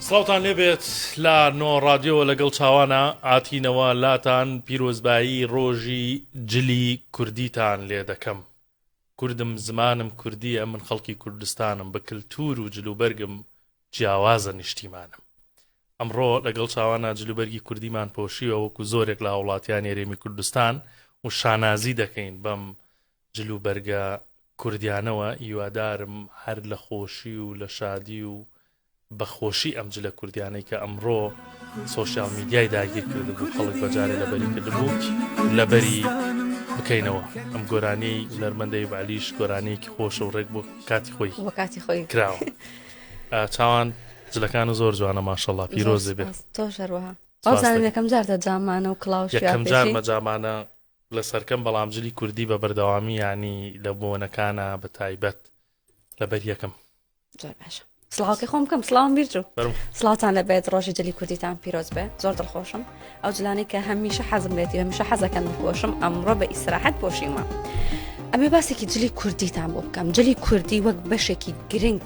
سڵاوتان لێبێت لە نۆ رادیۆ لەگەڵ چاوانە ئاتینەوە لاتان پیرۆزبایی ڕۆژی جلی کوردیتان لێ دەکەم. کوردم زمانم کوردیە، من خەڵکی کوردستانم، بە کلتور و جلوبەرگم جیاوازە نیشتیمانم. ئەمڕۆ لەگەڵ چاوانە جلوبەرگی کوردیمان پۆشیوە وەکو زۆرێک لە وڵاتیان هێرێمی کوردستان و شانازی دەکەین بەم جلوبەرگە کوردیانەوە. هیوادارم هەر لە خۆشی و لە شادی و بەخۆشی ئەم جلە کوردیانەی کە ئەمڕۆ سۆشیال میدیای داگیر کرد بوو، خەڵک بەجارێ لەبەری کردبوو لەبەری بکەینەوە. ئەم گۆرانەی نەرمەندەی بالیش گۆرانەیەکی خۆشە و ڕێک بۆ کاتی خۆی کراوە. چاوان جلەکان زۆر جوانە ماشەڵڵا، پیرۆزی بێت. تۆ شەروەها ئەوزانم یەکەم جارتە جامانە و کڵاوش یەکەم جارمە جامانە لە سەرکەم، بەڵام جلی کوردی بە بەردەوامی ینی لە بۆنەکانە بە تایبەت لەبەر یەکەم. زۆر باشە. سڵاوکە خۆم بکەم. سڵاوم بیرجوو، سڵاوتان لەبێت، ڕۆژی جلی کوردیتان پیرۆز بێ. زۆر دڵخۆشم ئەو جلانی کە هەمیشە حەزم لێتی، هەمیشە حەزەکەم بپۆشم، ئەمڕۆ بە ئیسراحەت پۆشیمە. ئەمێ باسێکی جلی کوردیتان بۆ بکەم. جلی کوردی وەک بەشێکی گرنگ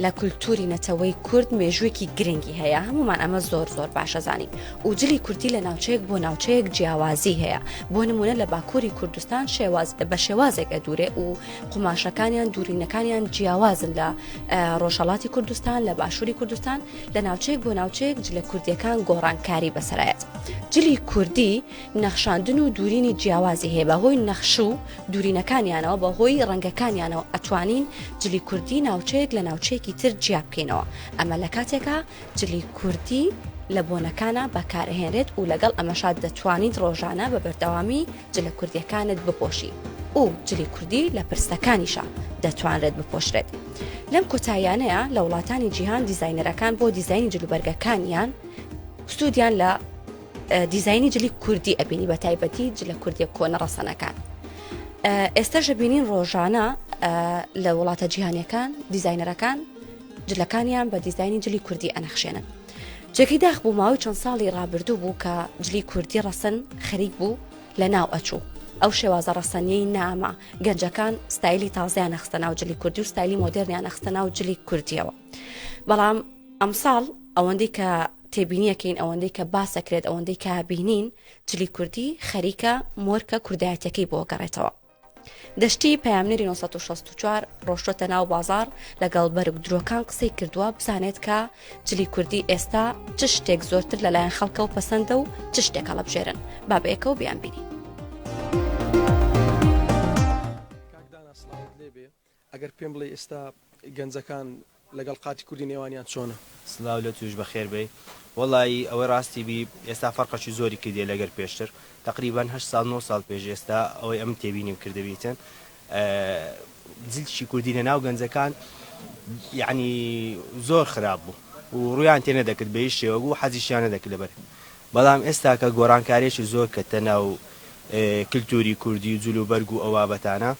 لە کولتوری نەتەوەی کورد مێژوویەکی گرنگی هەیە، هەمومان ئەمە زۆر باشە زانین. و جلی کوردی لە ناوچەیەک بۆ ناوچەیەک جیاوازی هەیە. بۆ نمونە لە باکووری کوردستان بە شێوازێکە دوورێ و قوماشەکانیان دوورینەکانیان جیاوازن لە ڕۆژهەڵاتی کوردستان، لە باشووری کوردستان. لە ناوچەیەک بۆ ناوچەیەک جلە کوردیەکان گۆڕانکاری بەسەرایەت. جلی کوردی نەخشاندن و دوورینی جیاوازی هەیە، بەهۆی نەخش و دوورینەکانیانەوە، بەهۆی ڕەنگەکانیانەوە ئەتوانین جلی کوردی ناوچەیەک لە ناوچەیەکی تر جیا بکەینەوە. ئەمە لە کاتێکە جلی کوردی لە بۆنەکانە بەکارهێنرێت و لەگەڵ ئەمەشاد دەتوانیت ڕۆژانە بە بەردەوامی جلە کوردیەکانت بپۆشی و جلی کوردی لە پرسەکانیشە دەتوانرێت بپۆشرێت. لەم کۆتاییانەیە لە وڵاتانی جیهان دیزاینەرەکان بۆ دیزاینی جلوبەرگەکانیان سوودیان لە دیزاینی جلی کوردی ئەبینی، بە تایبەتی جلە کوردی کۆنە ڕەسەنەکان. ئێستاژە بینین ڕۆژانە لە وڵاتە جیهانیەکان دیزاینەرەکان جلەکانیان بە دیزاینی جلی کوردی ئەنەخشێنن. جێگەی داخ بوو ماوەی چەند ساڵی ڕابردوو بوو کە جلی کوردی ڕەسەن خەریک بوو لە ناو ئەچوو. ئەو شێوازە ڕەسەنیەی نامە گەنجەکان ستایلی تازیان نەخستە ناو جلی کوردی و ستایلی مۆدرنیان نەخستە ناو جلی کوردیەوە. بەڵام ئەمساڵ ئەوەندەی کە تێبینیەکەین، ئەوەندەی کە باسەکرێت، ئەوەندەی کە بینین، جلی کوردی خەریکە مۆرکە کوردایەتەکەی بۆ گەڕێتەوە. دەشتی پەیامنێری 1964 ڕۆشتە ناو بازار لەگەڵ بەرگ درۆکان قسەی کردووە بزانێت کە جلی کوردی ئێستا چ شتێک زۆرتر لەلایەن خەڵکە و پەسەندە و چ شتێک هەڵەبژێرن. با بەیەکە و بیان بینی. ئەگەر پێم بڵێ ئێستا گەنجەکان لەگەڵ قاتی کوردی نێوانیان چۆنە؟ سلااو لە توش بەخێر بێ. وەڵی ئەوە ڕاستی بی ئێستا فەرقەشی زۆری کردێ لەگەر پێشتر، تقریبان 8 ساڵ 9 ساڵ پێش ئێستا ئەوەی ئەم تێبینیم کردبیتن جلشی کوردی لە ناو گەنجەکان یعنی زۆر خراپ بوو و ڕویان تێنە دەکرد بە هیچ شێوە و حەزیشیانە دەکرد لەبەر. بەڵام ئێستا کە گۆڕانکاریێکی زۆر کەتە ناو کللتوری کوردی و جلوبەرگ و ئەوە بەتانە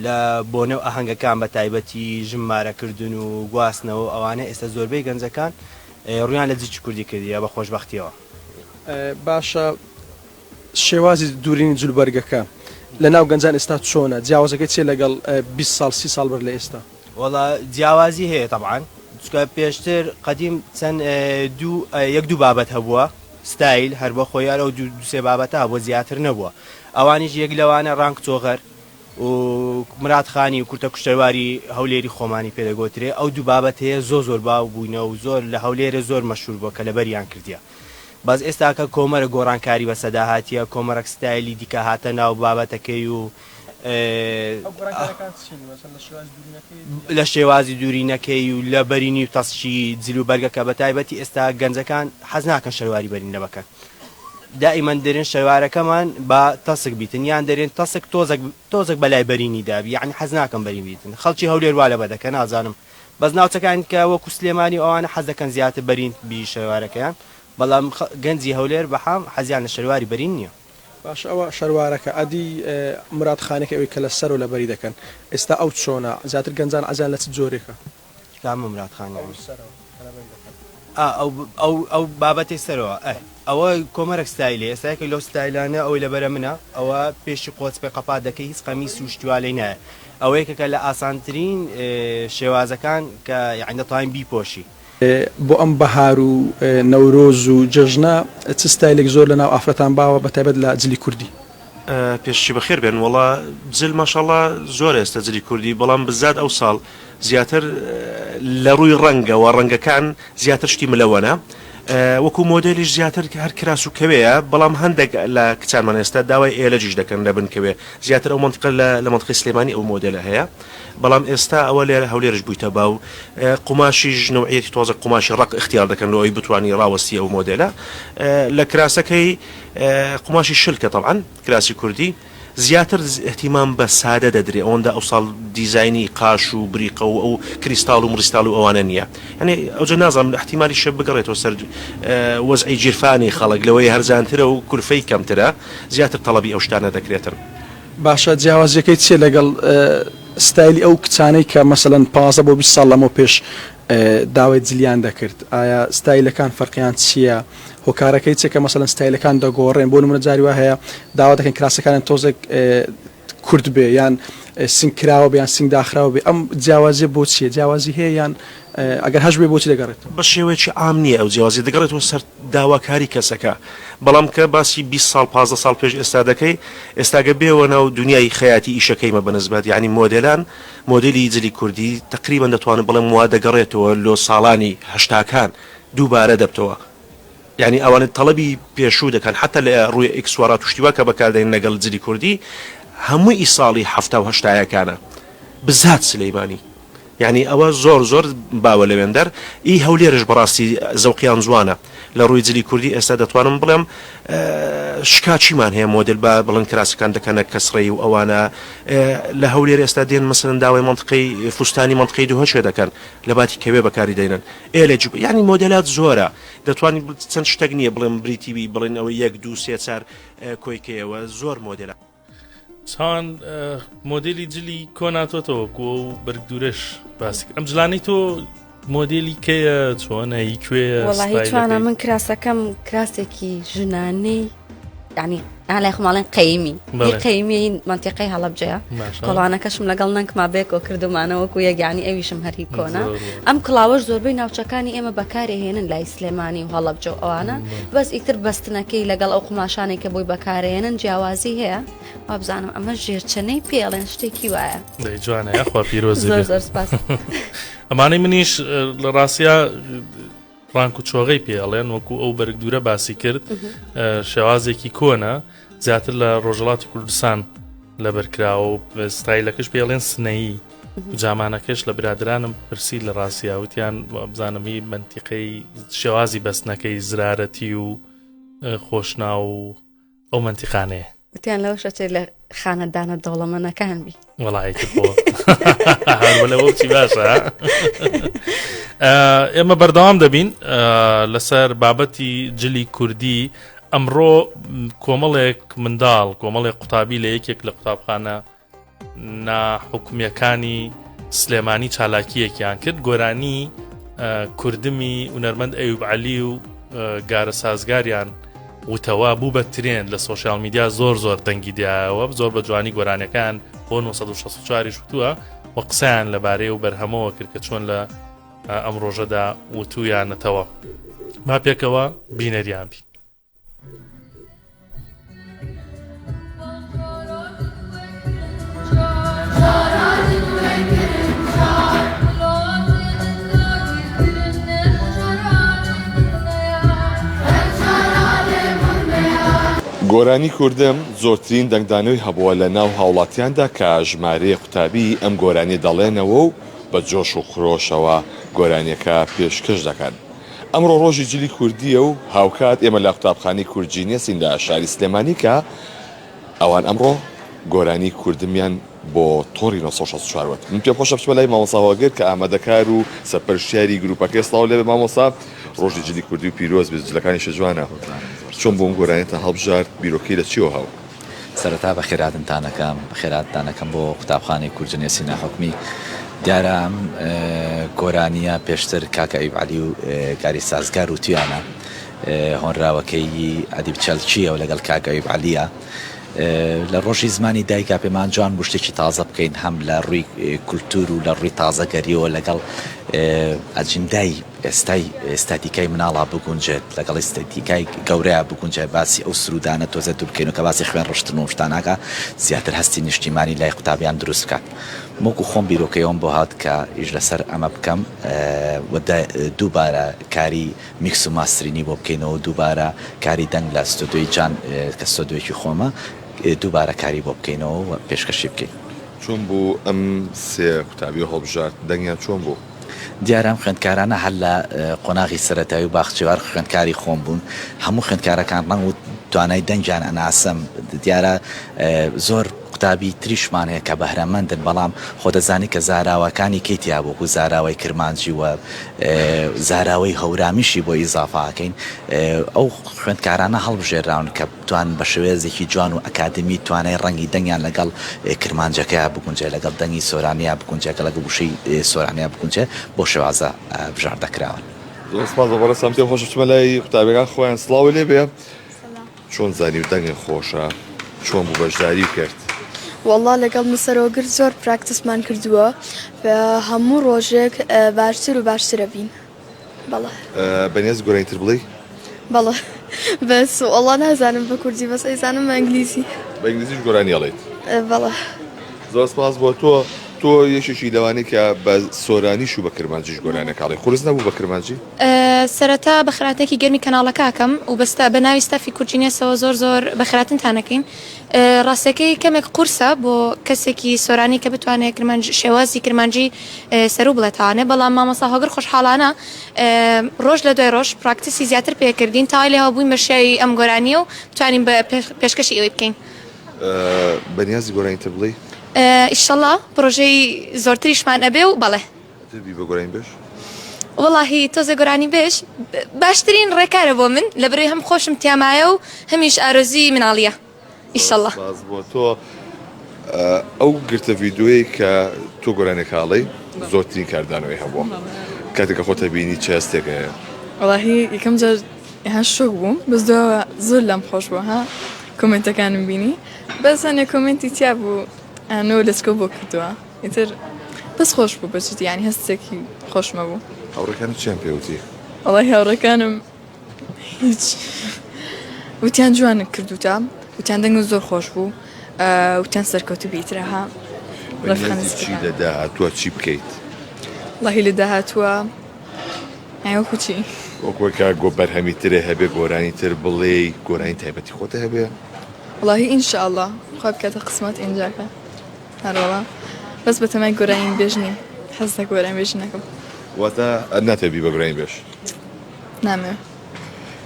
لە بۆنە و ئاهەنگەکان بە تایبەتی ژمارەکردن و گواستنەوە ئەوانە ئێستا زۆربەی گەنجەکان ڕویان لە جلی کوردی کردیە بە خۆشبەختیەوە. باشە، شێوازی دوورینی جلوبەرگەکە لە ناو گەنجان ئێستا چۆنە؟ جیاوازەکەی چێ لەگەڵ 20 ساڵ 30 ساڵ بەر لە ئێستا؟ وەڵا جیاوازی هەیە طبعاً، چونکە پێشتر قەدیم چەند یەک دوو بابەت هەبووە ستایل هەر بە خۆیان و دووسێ بابەتە بۆ زیاتر نەبووە. ئەوانیش یەک لەوانە ڕانگ چۆغەر و مراتخانی و کورتە کوشتەواری هەولێری خۆمانی پێدەگۆترێ. ئەو دوو بابەت هەیە زۆر باو بووینەوە و زۆر لە هەولێرە زۆر مەشهور بووە کە لەبەریان کردیە. باز ئێستا کە کۆمەرە گۆڕانکاری بە سەداهاتیە، کۆمەرەك ستایلی دیکە هاتە ناو بابەتەکەی و لە شێوازی دوورینەکەی و لە بەرینی و تەسشی جلوبەرگەکە بە تایبەتی ئێستا گەنجەکان حەز ناکەن شەرواری بەرین لە بەکەن. دائیمەن دەرێن شەوارەکەمان بە تەسک بیتن، یان دەرێن تەسک تۆزێک بەلای بەرینی دابی، یعنی حەز ناکەن بەرین بیتن. خەڵکی هەولێر وا لە بەدەکە نازانم، بەس ناوچەکان کە وەکو سلێمانی ئەوانە حەز دەکەن زیاتر بەرین بی شەوارەکەیان، بەڵام گەنجی هەولێر بەحام حەزیان لە شەرواری بەرین نییە. باش، ئەوە شەروارەکە ئەدی مراتخانێک ئەوەی کە لە سەر و لە بەری دەکەن ئێستا ئەو چۆنە؟ زیاتر گەنجان ئەزیان لە چ جۆرێکە؟ کامە مراتخانە ئەو بابەتی سەرەوە ئەوە کۆمەرەك ستایلێ ئێستاکە لەو ستایلانە ئەوەی لەبەرە منە ئەوە پێشی قۆچ پێ قەپا دەکەی هیچ قەمیس و شتوالەی نایە. ئەوەیەکەکە لە ئاسانترین شێوازەکان کە یعنی دەتوانین بیپۆشی بۆ ئەم بەهار و نەورۆز و جەژنە چ ستایلێک زۆر لەناو ئافرەتان باوە بەتایبەت لە جلی کوردی؟ پێشی بەخێر بێن وڵا جل ماشەڵڵا زۆر ئێستا جلی کوردی بەڵام بزات ئەو ساڵ زیاتر لە ڕووی ڕەنگەوە ڕەنگەکان زیاتر شتی ملەوەنە وەکو مۆدلیش زیاتر هەر کراس و کەوەیە بەڵام هەندێک لە کچانمان ئێستا داوای ئێلەجیش دەکەن لە بنکەوێ زیاتر ئەو منطقە لە منطقەی سلێمانی ئەو مۆدلە هەیە بەڵام ئێستا ئەوە لێرە هەولێرش بوویتە باو قوماشیش نوعیەتی تۆزە قوماشی ڕق اختیار دەکەن لەوەی بتوانی ڕاوەستی ئەو مۆدلە لە کراسەکەی قوماشی شلکە طبعا کراسی کوردی زیاتر احتیمام بە سادە دەدرێ ئەوەندا ئەو ساڵ دیزایانی قاش و بریقە و ئەو کریستال و مریستال و ئەوانە نییە یعنی ئەوجە نازانم احتیمالی شە بگەڕێتەوە سەر وەزعی جیرفانی خەڵک لەوەی هەرزانترە و کولفەی کەمترە زیاتر تەڵەبی ئەو شتانە دەکرێتن باشە جیاوازیەکەی چێ لەگەڵ ستایلی ئەو کچانەی کە مەسەلەن 15 بۆ 20 ساڵ لەمە پێش داوای جلیان دەکرد ئایا ستایلەکان فەرقیان چییە هۆکارەکەی چێکە مەسەلەن ستایلەکان دەگۆڕێن بۆ نمونە جاری وا هەیە داوا دەکەن کراسەکانیان تۆزێک کورد بێ یان سنگ کراوە بێ یان سنگ داخراوە بێ ئەم جیاوازیە بۆ چییە جیاوازی هەیە یان ئەگەر هەش بێ بۆچی دەگەڕێت بە شێوەیەکی عام نییە ئەو جیاوازی دەگەڕێتەوە سەر داواکاری کەسەکە بەڵام کە باسی 20 ساڵ 15 ساڵ پێش ئێستا دەکەی ئێستاگە بێەوە ناو دنیای خەیاتی ئیشەکەیمە بەنسبەت یعنی مۆدلان مۆدلی جلی کوردی تقریبا دەتوانێت بڵێم وا دەگەڕێتەوە لۆ ساڵانی هەشتاکان دووبارە دەبتەوە یعنی ئەوانە تەڵەبی پێشوو دەکەن حتا لە ڕووی ئیکسوارا توشتیوا کە بەکاردێن لەگەڵ جلی کوردی هەمووی ساڵی هەفتە و هەشتایەکانە بزات سلەیمانی یعنی ئەوە زۆر باوە لەوێندەر ئی هەولێرش بەڕاستی زەوقیان جوانە لە ڕووی جلی کوردی ئێستا دەتوانم بڵێم شکاچیمان هەیە مۆدل بە بڵند کراسەکان دەکەنە کەسڕێی و ئەوانە لە هەولێر ئێستا دێن مەسەلەن داوای منطقەی فستانی منطقەی دووهەشێ دەکەن لە باتی کەوێ بەکاری دێنن ئێلەج یعنی مۆدلات زۆرە دەتوانین چەند شتێک نییە بڵێم بریتیوی بڵێن ئەوە 1 2 3 4 کۆیکەوە زۆر مۆدلە چاوان مۆدلی جلی کۆناتۆتەوە کۆ و بەرگدورش باسی ئەم جلانی تۆ مۆدلی کەیە چۆنە هیکوێ وڵی توانە من کراسەکەم کراسێکی ژنانەی یعنی ئالای خماڵێن قەیمی قەیمی منتیقەی هەڵەبجەیە کۆڵانەکەشم لەگەڵ نەنگما بێکۆ کردومانەوەکو یەکیانی ئەویشم هەری کۆنا ئەم کڵاوەش زۆربەی ناوچەکانی ئێمە بەکارهێنن لای سلێمانی و هەڵەبجە ئەوانە بەس ئیتر بەستنەکەی لەگەڵ ئەو قماشانێک کە بۆی بەکارهێنن جیاوازی هەیە وابزانم ئەمە ژێرچەنەی پێڵێن شتێکی وایە جوانە یاخوا پیرۆزی زۆر سپاس ئەمانەی منیش لە ڕاستیا ڕانک و چۆغەی پێڵێن وەکو ئەو بەرگدورە باسی کرد شێوازێکی کۆنە زیاتر لە ڕۆژهەڵاتی کوردستان لەبەرکراوە و ستایلەکەش پێڵێن سنەیی جامانەکەش لە برادرانم پرسی لە ڕاستیاوتیان بزانمی منتیقەی شێوازی بەستنەکەی زرارەتی و خۆشنا و ئەو منتیقانەیە وتیان لەو شەچێ لە خانەدانە دەوڵەمەندەکان بی وەڵایەتی خۆ هەروەلەوەکی باشە ئێمە بەردەوام دەبین لەسەر بابەتی جلی کوردی ئەمڕۆ کۆمەڵێک منداڵ کۆمەڵێک قوتابی لە یەکێک لە قوتابخانە ناحکومیەکانی سلێمانی چالاکیەکیان کرد گۆرانی کوردمی هونەرمەند ئەیوب عەلی و گارە سازگاریان وتەوە بوو بە ترێن لە سۆشیال میدیا زۆر دەنگی دیایەوە زۆر بە جوانی گۆرانەکان بۆ 1964 شوتووە و قسەیان لەبارەی و بەرهەمەوە کرد کە چۆن لە ئەم ڕۆژەدا وتویانەتەوە ما پێکەوە بینەریان بی گۆرانی کوردم زۆرترین دەنگدانەوەی هەبووە لە ناو هاوڵاتیاندا کە ژمارەیە قوتابی ئەم گۆرانی دەڵێنەوە و بە جۆش و خرۆشەوە گۆرانیەکە پێشکەش دەکەن. ئەمڕۆ ڕۆژی جلی کوردیە و هاوکات ئێمە لە قوتابخانەی کورجینێسین لە شاری سلێمانی کە ئەوان ئەمڕۆ گۆرانی کوردمیان بۆ تۆڕی 1964 من پێ خۆشە بچمە لای مامۆساوەگر کە ئامادەکار و سەرپەرشتیاری گروپەکەی سڵاو لێ بە مامۆسا ڕۆژی جلی کوردی و پیرۆز بێت جلەکانیشە جوانە چۆن بۆم گۆرانێتە هەڵبژار بیرۆکەی لە چیەوە هاو سەرەتا بە خێراتتانەکەم بەخێراتتانەکەم بۆ قوتابخانەی کورجنێسی ناحوکمی دیارە گۆرانیە پێشتر کاکە ئەیوب عەلی و گاری سازگار و تویانە هۆنراوەکەی ئەدیب چەلچیە و لەگەڵ کاکە ئەیوب عەلیە لە ڕۆژی زمانی دایکا پێمان جوان بوو شتێکی تازە بکەین هەم لە ڕووی کولتور و لە ڕووی تازەگەریەوە لەگەڵ ئەجندای ئێستاتیکای مناڵا بگونجێت لەگەڵ ئێستاتیکای گەورەیە بگونجێ باسی ئەو سرودانە تۆزە دوورکەین و کە باسی خوێن ڕشتن و شتاناکە زیاتر هەستی نیشتیمانی لای قوتابیان دروست بکات. وەکو خۆم بیرۆکەیەوەم بۆ هات کە ئیش لەسەر ئەمە بکەم دووبارە کاری میکس و ماسترینی بۆ بکەینەوە دووبارە کاری دەنگ لە ستۆدیۆی جان کە ستۆدیۆیەکی خۆمە دووبارە کاری بۆ بکەینەوە و پێشکەشی بکەین. چۆن بوو ئەم سێ قوتابی هەڵبژارد دەنگیان چۆن بوو؟ دیارم خوێندکارانە هەر لە قۆناغی سەرەتایی و باخچێوار خوێندکاری خۆم بوون هەموو خوێندکارەکان ڕەنگ و توانای دەنگیان ئەناسم دیارە زۆر قوتابی تریشمان هەیە کە بەهرەمەندن بەڵام خۆ دەزانی کە زاراوەکانی کەیتیا بووکو زاراوەی کرمانجی و زاراوەی هەورامیشی بۆ ئیزافاکەین ئەو خوێندکارانە هەڵبژێراون کە توان بە شێوەیەزێکی جوان و ئەکادمی توانای ڕەنگی دەنگیان لەگەڵ کرمانجەکەیە بگونجێ لەگەڵ دەنگی سۆرانیا بگونجێکە لەگە وشەی سۆرانیا بگونجێ بۆ شێوازە بژار دەکراون. زۆر سپاس بەڕێ سامتێ خۆش بچمە لای قوتابیەکان خۆیان سڵاو لێ بێ چۆن زانی و دەنگی خۆشە چۆن بوو بەشداری کرد؟ والله لەگەڵ مسەرۆگر زۆر پراکتسمان کردووە هەموو ڕۆژێک باشتر و باشترە بین. بەڵێ بەنیاز گۆرانیتر بڵێ؟ بەڵێ بەس وەڵا نازانم بە کوردی بەس ئەیزانم بە ئەنگلیزی. بە ئینگلیزیش گۆرانی هەڵێیت؟ بەڵێ زۆر سپاس بۆ تۆ یەکێکی لەوانەیە کە بە سۆرانیش و بە کرمانجیش گۆرانێکاڵی خورس نەبوو بە کرمانجی؟ سەرەتا بەخراتێکی گەرمی کەناڵەکەکەم و بەستا بە ناوی ستافی کورجینێسەوە زۆر بەخراتنتانەکەین ڕاستەکەی کەمێک قورسە بۆ کەسێکی سۆرانی کە بتوانێت شێوازی کرمانجی سەر و بڵێتوانێ بەڵام مامەسا هۆگر خۆشحاڵانە ڕۆژ لە دوای ڕۆژ پراکتیسی زیاتر پێکردین تا لێەوە بووین بە شێوی ئەم گۆرانیە و بتوانین بە پێشکەشی ئەوەی بکەین. بەنیازی گۆرانیتر بڵێ؟ ئیشەڵڵا پرۆژەی زۆرتریشمان ئەبێ و بەڵێ بە گۆرانی بێش؟ وڵاهی تۆزە گۆرانی بێش باشترین ڕێکارە بۆ من لە بەرەوەی هەم خۆشم تیامایە و هەمیش ئارۆزی مناڵیە ئیشەڵڵا. بۆ تۆ ئەو گرتە ڤیددیۆی کە تۆ گۆرانێکاڵی زۆرترین کاردانەوەی هەبووە کاتێککە خۆتە بینی چه هەستێکەیە؟ وڵاهی یەکەم جار ها شۆک بووم بەس دووە زۆر لەم خۆش بووە ها کۆمنتەکانم بینی بەسانێ کۆمنتی تیا بوو ئەنەوە لەسکۆ بۆ کردووە ئیتر بەس خۆش بوو بەچیت یانی هەستێکی خۆشمە بوو. هاوڕەکانت چیان پێوتی؟ وڵاهی هاوڕەکانم هیچ وتیان جوانت کردوتە وتیان دەنگ زۆر خۆش بوو وتیان سەرکەوتو بیترەها چی لە داهاتووە چی بکەیت؟ وڵاهی لە داهاتووە وەکو چی؟ وەکوەکە گۆ بەرهەمیترێ هەبێ گۆرانی تر بڵێ گۆرانی تایبەتی خۆتە هەبێ؟ وڵاهی ئینشاءڵڵا خوا بکاتە قسمەت ئینجاکە هەروەڵا بەس بە تەمای گۆرانین بێژ نیم حەز لە گۆران بێژ نەکەم. واتە ناتەبی بە گۆرانی بێش؟ نامێ.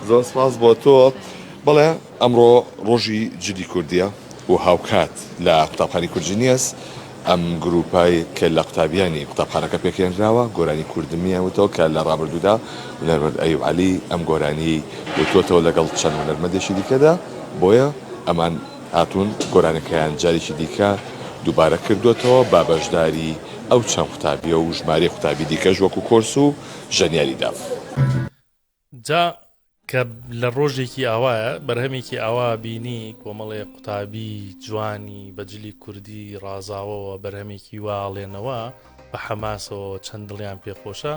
زۆر سپاس بۆ تۆ. بەڵێ ئەمڕۆ ڕۆژی جلی کوردیە و هاوکات لە قوتابخانەی کورجینیەس ئەم گروپای کە لە قوتابیانی قوتابخانەکە پێکێنراوە گۆرانی کوردمیانوتەوە کە لە ڕابردوودا هونەرمەند ئەیوب عەلی ئەم گۆرانی وتوتەوە لەگەڵ چەند هونەرمەندێکی دیکەدا بۆیە ئەمان هاتوون گۆرانەکەیان جارێکی دیکە دووبارە کردوێتەوە با بەشداری ئەو چەند قوتابیە و ژمارە قوتابی دیکەش وەکو کۆرس و ژەنیاری داف. جا کە لە ڕۆژێکی ئاوایە بەرهەمێکی ئاوا بینی کۆمەڵێ قوتابی جوانی بەجلی کوردی ڕازاوەوە بەرهەمێکی واڵێنەوە بە حەماسەوە چەند دڵیان پێخۆشە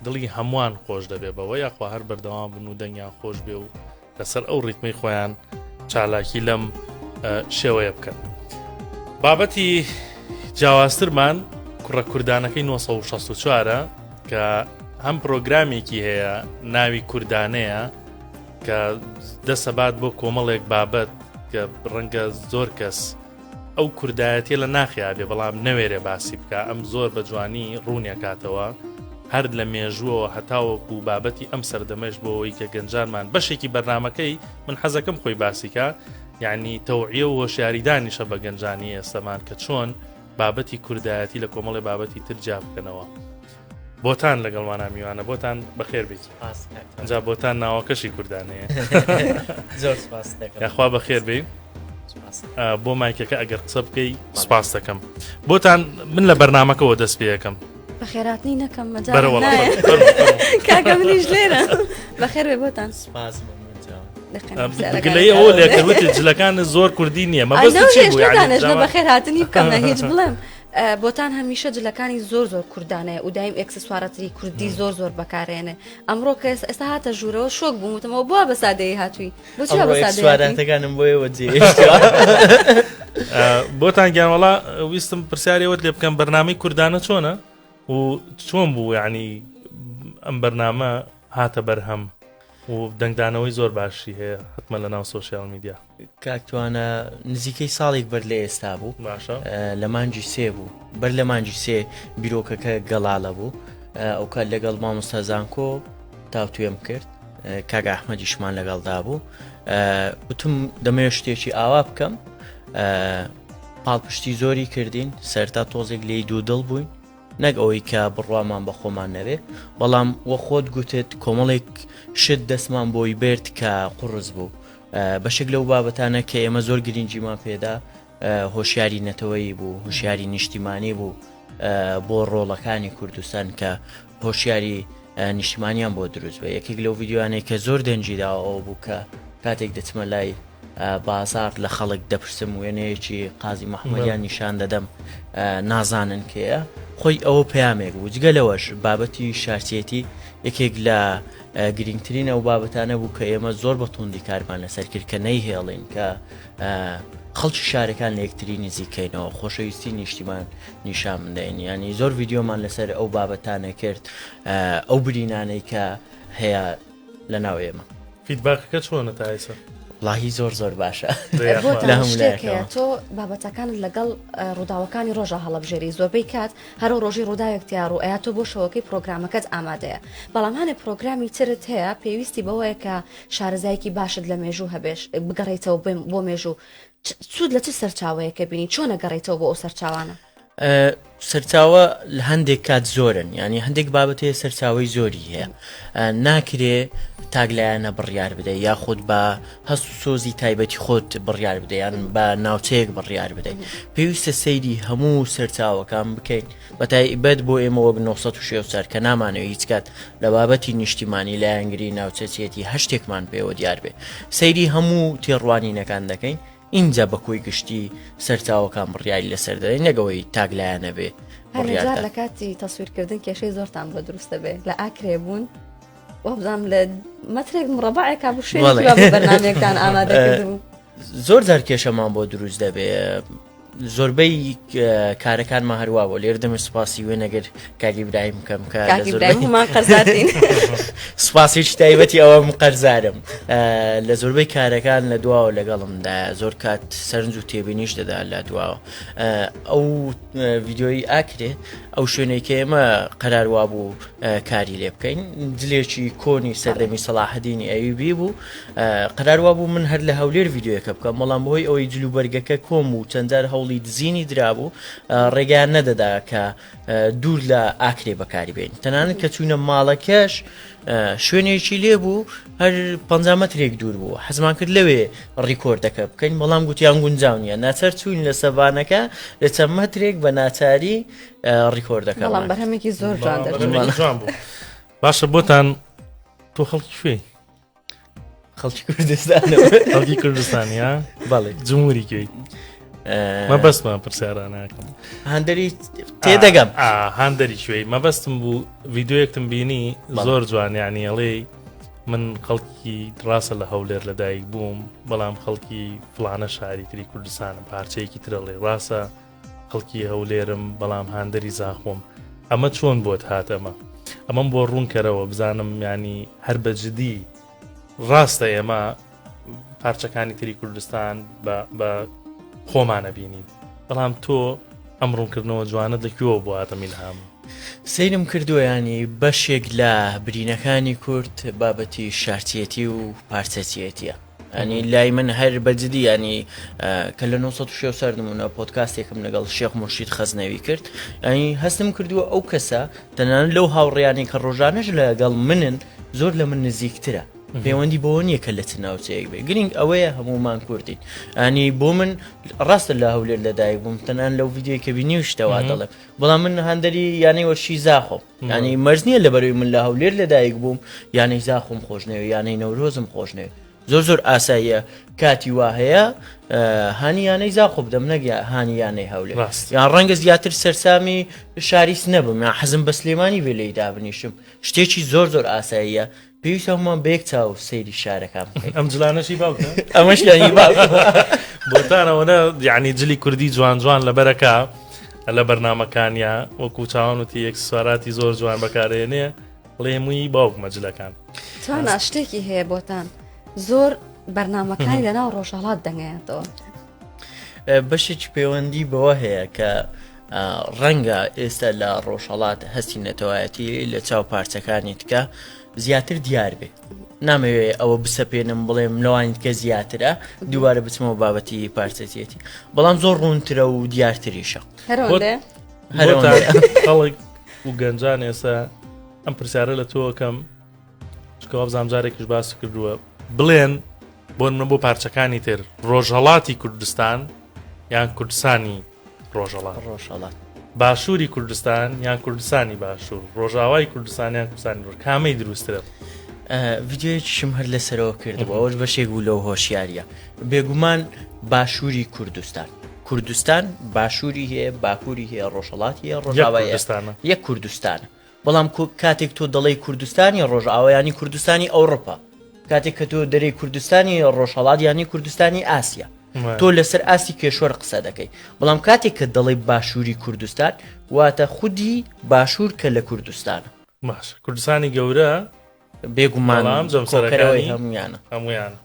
دڵی هەمووان خۆش دەبێ بەوە یاخوا هەر بەردەوام بن و دەنگیان خۆش بێ و لەسەر ئەو ڕیتمەی خۆیان چالاکی لەم شێوەیە بکەن. بابەتی جیاوازترمان کوڕە کوردانەکەی 1964 کە هەم پرۆگرامێکی هەیە ناوی کوردانەیە کە دەسەبات بۆ کۆمەڵێک بابەت کە ڕەنگە زۆر کەس ئەو کوردایەتێ لە ناخیابێ بەڵام نەوێرێ باسی بکە ئەم زۆر بە جوانی ڕوونیەکاتەوە هەر لە مێژووەوە هەتاوەکو بابەتی ئەم سەردەمەش بۆەوەی کە گەنجانمان بەشێکی بەرنامەکەی من حەزەکەم خۆی باسیکە یعنی تەوعیە و هۆشیاریدانیشە بە گەنجانی ئێستەمان کە چۆن بابەتی کوردایەتی لە کۆمەڵی بابەتی تر جا بکەنەوە. بۆتان لەگەڵمانە میوانە بۆتان بەخێر بیت ئەجا بۆتان ناوەکەشی کوردانەیە یاخوا بەخێر بی بۆ مایکەکە ئەگەر قسە بکەی سپاس دەکەم بۆتان من لە بەرنامەکەەوە دەست پێەکەم بەخێراتنی نەکەم کاکە منیش لێرە بەخێر بێ بۆتان گلەی ئەوە لێکردوتی جلەکان زۆر کوردی نییە مەبەست چی بوو بەخێر هاتنی بکەم هیچ بڵێم بۆتان هەمیشە جلەکانی زۆر کوردانەیە و دایم ئەکسسوارەتی کوردی زۆر بەکارێنێ ئەمڕۆ کە ئێستا هاتە ژوورەوە شۆک بوومتەوە بووە بە سادەیە هاتووی بۆچی بە سادەیەەکانم بۆیەوە جێ بۆتان گیانوەڵا ویستم پرسیارەوەت لێ بکەم بەرنامەی کوردانە چۆنە و چۆن بوو یعنی ئەم بەرنامە هاتە بەرهەم و دەنگدانەوەی زۆر باشی هەیە حتممە لە ناو سۆشیال میدیا کاکتوانە نزیکەی ساڵێک بەر لێ ئێستا بوو باشە لە مانجی سێ بوو بەر لە مانجی سێ بیرۆکەکە گەڵاڵە بوو ئەو کات لەگەڵ مامۆستا زانکۆ تاوتوێم کرد کاک ئەحمەدیشمان لەگەڵدا بوو وتم دەمەوێت شتێکی ئاوا بکەم پاڵپشتی زۆری کردین سەرتا تۆزێک لێی دوودڵ بووین نەک ئەوەی کە بڕوامان بە خۆمان نەوێ بەڵام وە خۆت گوتت کۆمەڵێک شت دەستمان بۆی برد کە قوڕز بوو بەشێک لەو بابەتانە کە ئێمە زۆر گرنگیمان پێدا هۆشیاری نەتەوەی بوو هۆشیاری نیشتیمانی بوو بۆ ڕۆڵەکانی کوردستان کە هۆشیاری نیشتیمانیان بۆ دروست بە یەکێک لەو ڤیددیوانەی کە زۆر دەنجیداوە ئەو بوو کە کاتێک دەچمە لای بازار لە خەڵک دەپرسم وێنەیەکی قازی محەممەدیان نیشان دەدەم نازانن کێە خۆی ئەوە پەیامێک بوو جگەلەوەش بابەتی شارچێتی یەکێک لە گرنگترین ئەو بابەتانە بوو کە ئێمە زۆر بە توندی کارمان لەسەر کرد کە نەیهێڵین کە خەڵکی شارەکان لە یەکتری نزیکەینەوە خۆشەویستی نیشتیمان نیشان بدەین ینی زۆر ڤیددیۆمان لەسەر ئەو بابەتانە کرد ئەو برینانەی کە هەیە لە ناو ئێمە فیدباکەکە چۆنە تا ئێستا وڵاهی زۆر باشە تۆ بابەتەکانت لەگەڵ ڕووداوەکانی ڕۆژە هەڵەبژێری زۆربەی کات هەرو ڕۆژی ڕووداوێکتیار و ئەیا تۆ بۆ شەوەکەی پرۆگرامەکەت ئامادەیە بەڵام هەنێ پرۆگرامی ترت هەیە پێویستی بەوەیە کە شارەزایەکی باشت لە مێژوو هەبێش بگەڕێیتەوە بۆ مێژوو سوود لە چ سەرچاوەیە کە بینی چۆنە گەڕێیتەوە بۆ ئەو سەرچاوانە سەرچاوە لە هەندێک کات زۆرن ینی هەندێک بابەتەیە سەرچاوی زۆری هەیە ناکرێ تاگلایەنە بڕیار بدە یاخود بە هەست و سۆزی تایبەتی خۆت بڕیار بدە یان بە ناوچەیەک بڕیار بدەین پێویستە سەیری هەموو سەرچاوەکان بکەین بە تایبەت بۆ ئێمە وەک 1960 کە نامانەوە هیچ کات لە بابەتی نیشتیمانی لایەنگری ناوچەچێتی هەشتێکمان پێوە دیار بێ سەیری هەموو تێڕوانینەکان دەکەین اینجا بە کۆی گشتی سەرچاوەکان بڕیاری لەسەر دەدەین نەگەوەی تاگلایەنە بێ هەرجار لە کاتی تەسویرکردن کێشەی زۆرتان بە دروستە بێ لە ئاکرێ بوون وەبزانام لە مەترێک مڕەبعێکا بوو شوێنی بەرنامەیەکتان ئامادەکرد بوو زۆر جار کێشەمان بۆ دروست دەبێ زۆربەی کارەکانمان هەروە بۆ لێر دەمە سوپاسی وێ نەگەر کاگی برایم بکەم کە قەرزاتین سوپاسیی تایبەتی ئەوە قەرزارم لە زۆربەی کارەکان لە دواوە لەگەڵمدا زۆر کات سەرنج و تێبینیش دەدا لە دواوە ئەو ڤیددیۆی ئاکرێ ئەو شوێنەی کە ئێمە قەراروا بوو کاری لێ بکەین جلێکی کۆنی سەردەمی سەلاحەدینی ئەیوبی بوو قەراروا بوو من هەر لە هەولێر ڤیددیۆیەکە بکەم بەڵام بۆی ئەوەی جلوبەرگەکە کۆم و چەندجار هەوڵی دزینی درابوو ڕێگەیان نەدەدا کە دوور لە ئاکرێ بەکاری بێن تەنانەت کە چوونە ماڵەکەش شوێنێکی لێ بوو هەر 50 مەترێک دوور بوو حەزمان کرد لەوێ ڕیکۆردەکە بکەین بەڵام گوتیان گونجاو نیە ناچەر چوین لە سەبانەکە لە چەند مەترێک بە ناچاری ڕیکۆردەکە بەڵام بەرهەمێکی زۆر جوان بوو باشە بۆتان تۆ خەڵکی کوێی خەڵکی کوردستان خەڵکی کوردستانیا بەڵێ جمهوری کوێی مەبەستمان پرسیارانەکەم هەندەری تێدەگەم هەندەری شوێی مەبەستم بوو ڤیددیۆیەکتم بینی زۆر جوانیانی ئەڵێ من خەڵکی ڕاستە لە هەولێر لەدایک بووم بەڵام خەڵکی فلانە شاری تری کوردستانم پارچەیەکی ترەڵێ ڕاستە خەڵکی هەولێرم بەڵام هەندەری زاخۆم ئەمە چۆن بۆت هات ئەمەم بۆ ڕوون کەرەوە بزانم ینی هەر بەجددی ڕاستە ئێمە پارچەکانی تری کوردستان بە خۆمانە بینین بەڵام تۆ ئەم ڕوونکردنەوە جوانت لەکوێوە بۆ هاتەمین هەم سەیرم کردووە ینی بەشێک لە برینەکانی کورد بابەتی شارچێتی و پارچەچێتیە ینی لای من هەر بەجددی ینی کە لە 1960 سەردمونە پۆدکاستێکم لەگەڵ شێخ مرشید خەزنەوی کرد ینی هەستم کردووە ئەو کەسە تەنانەت لەو هاوڕێیانی کە ڕۆژانەش لەگەڵ منن زۆر لە من نزیکترە پەیوەندی بۆ نییە کە لە چ ناوچەیەک بێ گرنگ ئەوەیە هەمومان کوردین ئەنی بۆ من ڕاستە لە هەولێر لەدایک بووم تەنان لەو ڤیددیۆی کە بینی شتەوا دەڵێم بەڵام من هەندەری یانەی وەشی زاخۆم ینی مەرج نییە لەبەرەوەی من لە هەولێر لەدایک بووم یانەی زاخۆم خۆشنەوە یانەی نەورۆزم خۆشنەوە زۆر ئاساییە کاتی وا هەیە هانیانەی زاخۆ بدەم نەگە هانیانەی هەولێ یان ڕەنگە زیاتر سەرسامی شاریس نەبم یا حەزم بە سلێمانی بێ لێی دابنیشم شتێکی زۆر ئاساییە پێویستە هەمومان بەیەک چاو سەیری شارەکان ئەم جلانەشی باوکە ئەمەشیانی بۆتانەوەە یعنی جلی کوردی جوان جوان لە بەرەکە لە بەرنامەکانیا وەکو چاوان وتی یەک سواراتی زۆر جوان بەکارێنێ بڵێمووی باوک مەجلەکان چۆن شتێکی هەیە بۆتان زۆر بەرنامەکانی لەناو ڕۆژهەڵات دەنگێتەوە بەشێکی پەیوەندی بەوە هەیە کە ڕەنگە ئێستا لە ڕۆژهەڵات هەستی نەتەوایەتی لە چاو پارچەکانی تکە زیاتر دیار بێ نامەوێ ئەوە بسەپێنم بڵێم لەوانی کە زیاترە دووبارە بچمەوە بابەتی پارچەتێتی بەڵام زۆر ڕوونترە و دیارتریشە خەڵک و گەنجان ئێستا ئەم پرسیارە لە تۆکەم چکەوە بزانام جارێکیش باس کردووە بڵێن بۆ من بۆ پارچەکانی تر ڕۆژهەڵاتی کوردستان یان کوردستانی ڕۆژهەڵات باشووری کوردستان یان کوردستانی باشوور ڕۆژاوای کوردستان یان کوردستانی کامەی دروسترە ڤیدیۆیەکیشم هەر لەسەرەوە کردەوە ئەوش بەشێک بوو لەو هۆشیاریە بێگومان باشووری کوردستان باشووری هەیە باکووری هەیە ڕۆژهەڵاتی هەیە ڕۆژاوای یەک کوردستانە بەڵام کاتێک تۆ دەڵێی کوردستانی ڕۆژئاوایانی کوردستانی ئەوڕۆپا کاتێک کە تۆ دەرەی کوردستانی ڕۆژهەڵات ینی کوردستانی ئاسیا تۆ لەسەر ئاسی کێشوەر قسە دەکەی بەڵام کاتێک کە دەڵێی باشووری کوردستان واتە خودی باشوور کە لە کوردستانە باش کوردستانی گەورە بێگومان کۆکەرەوەی هەمویانە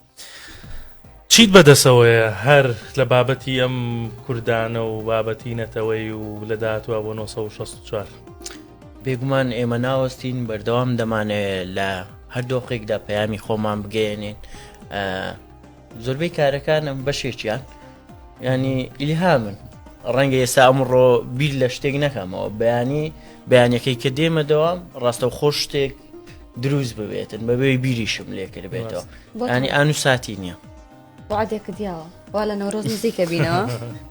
چیت بەدەسەوەیە هەر لە بابەتی ئەم کوردانە و بابەتی نەتەوەی و لە داهاتوە بۆ 1964 بێگومان ئێمە ناوەستین بەردەوام دەمانێت لە هەر دۆخێکدا پەیامی خۆمان بگەێنین زۆربەی کارەکانم بەشێکیان ینی ئیلهامن ڕەنگە ئێستا ئەمڕۆ بیر لە شتێک نەکەمەوە بەیانەکەی کە دێمە دەوام ڕاستە خۆش شتێک دروست ببێتن بەبێ بیریشم لێکرد بێتەوە ینی ئانوساتی نییە وعدێکە دیاوە وا لە نەورۆز نزیکە بینەوە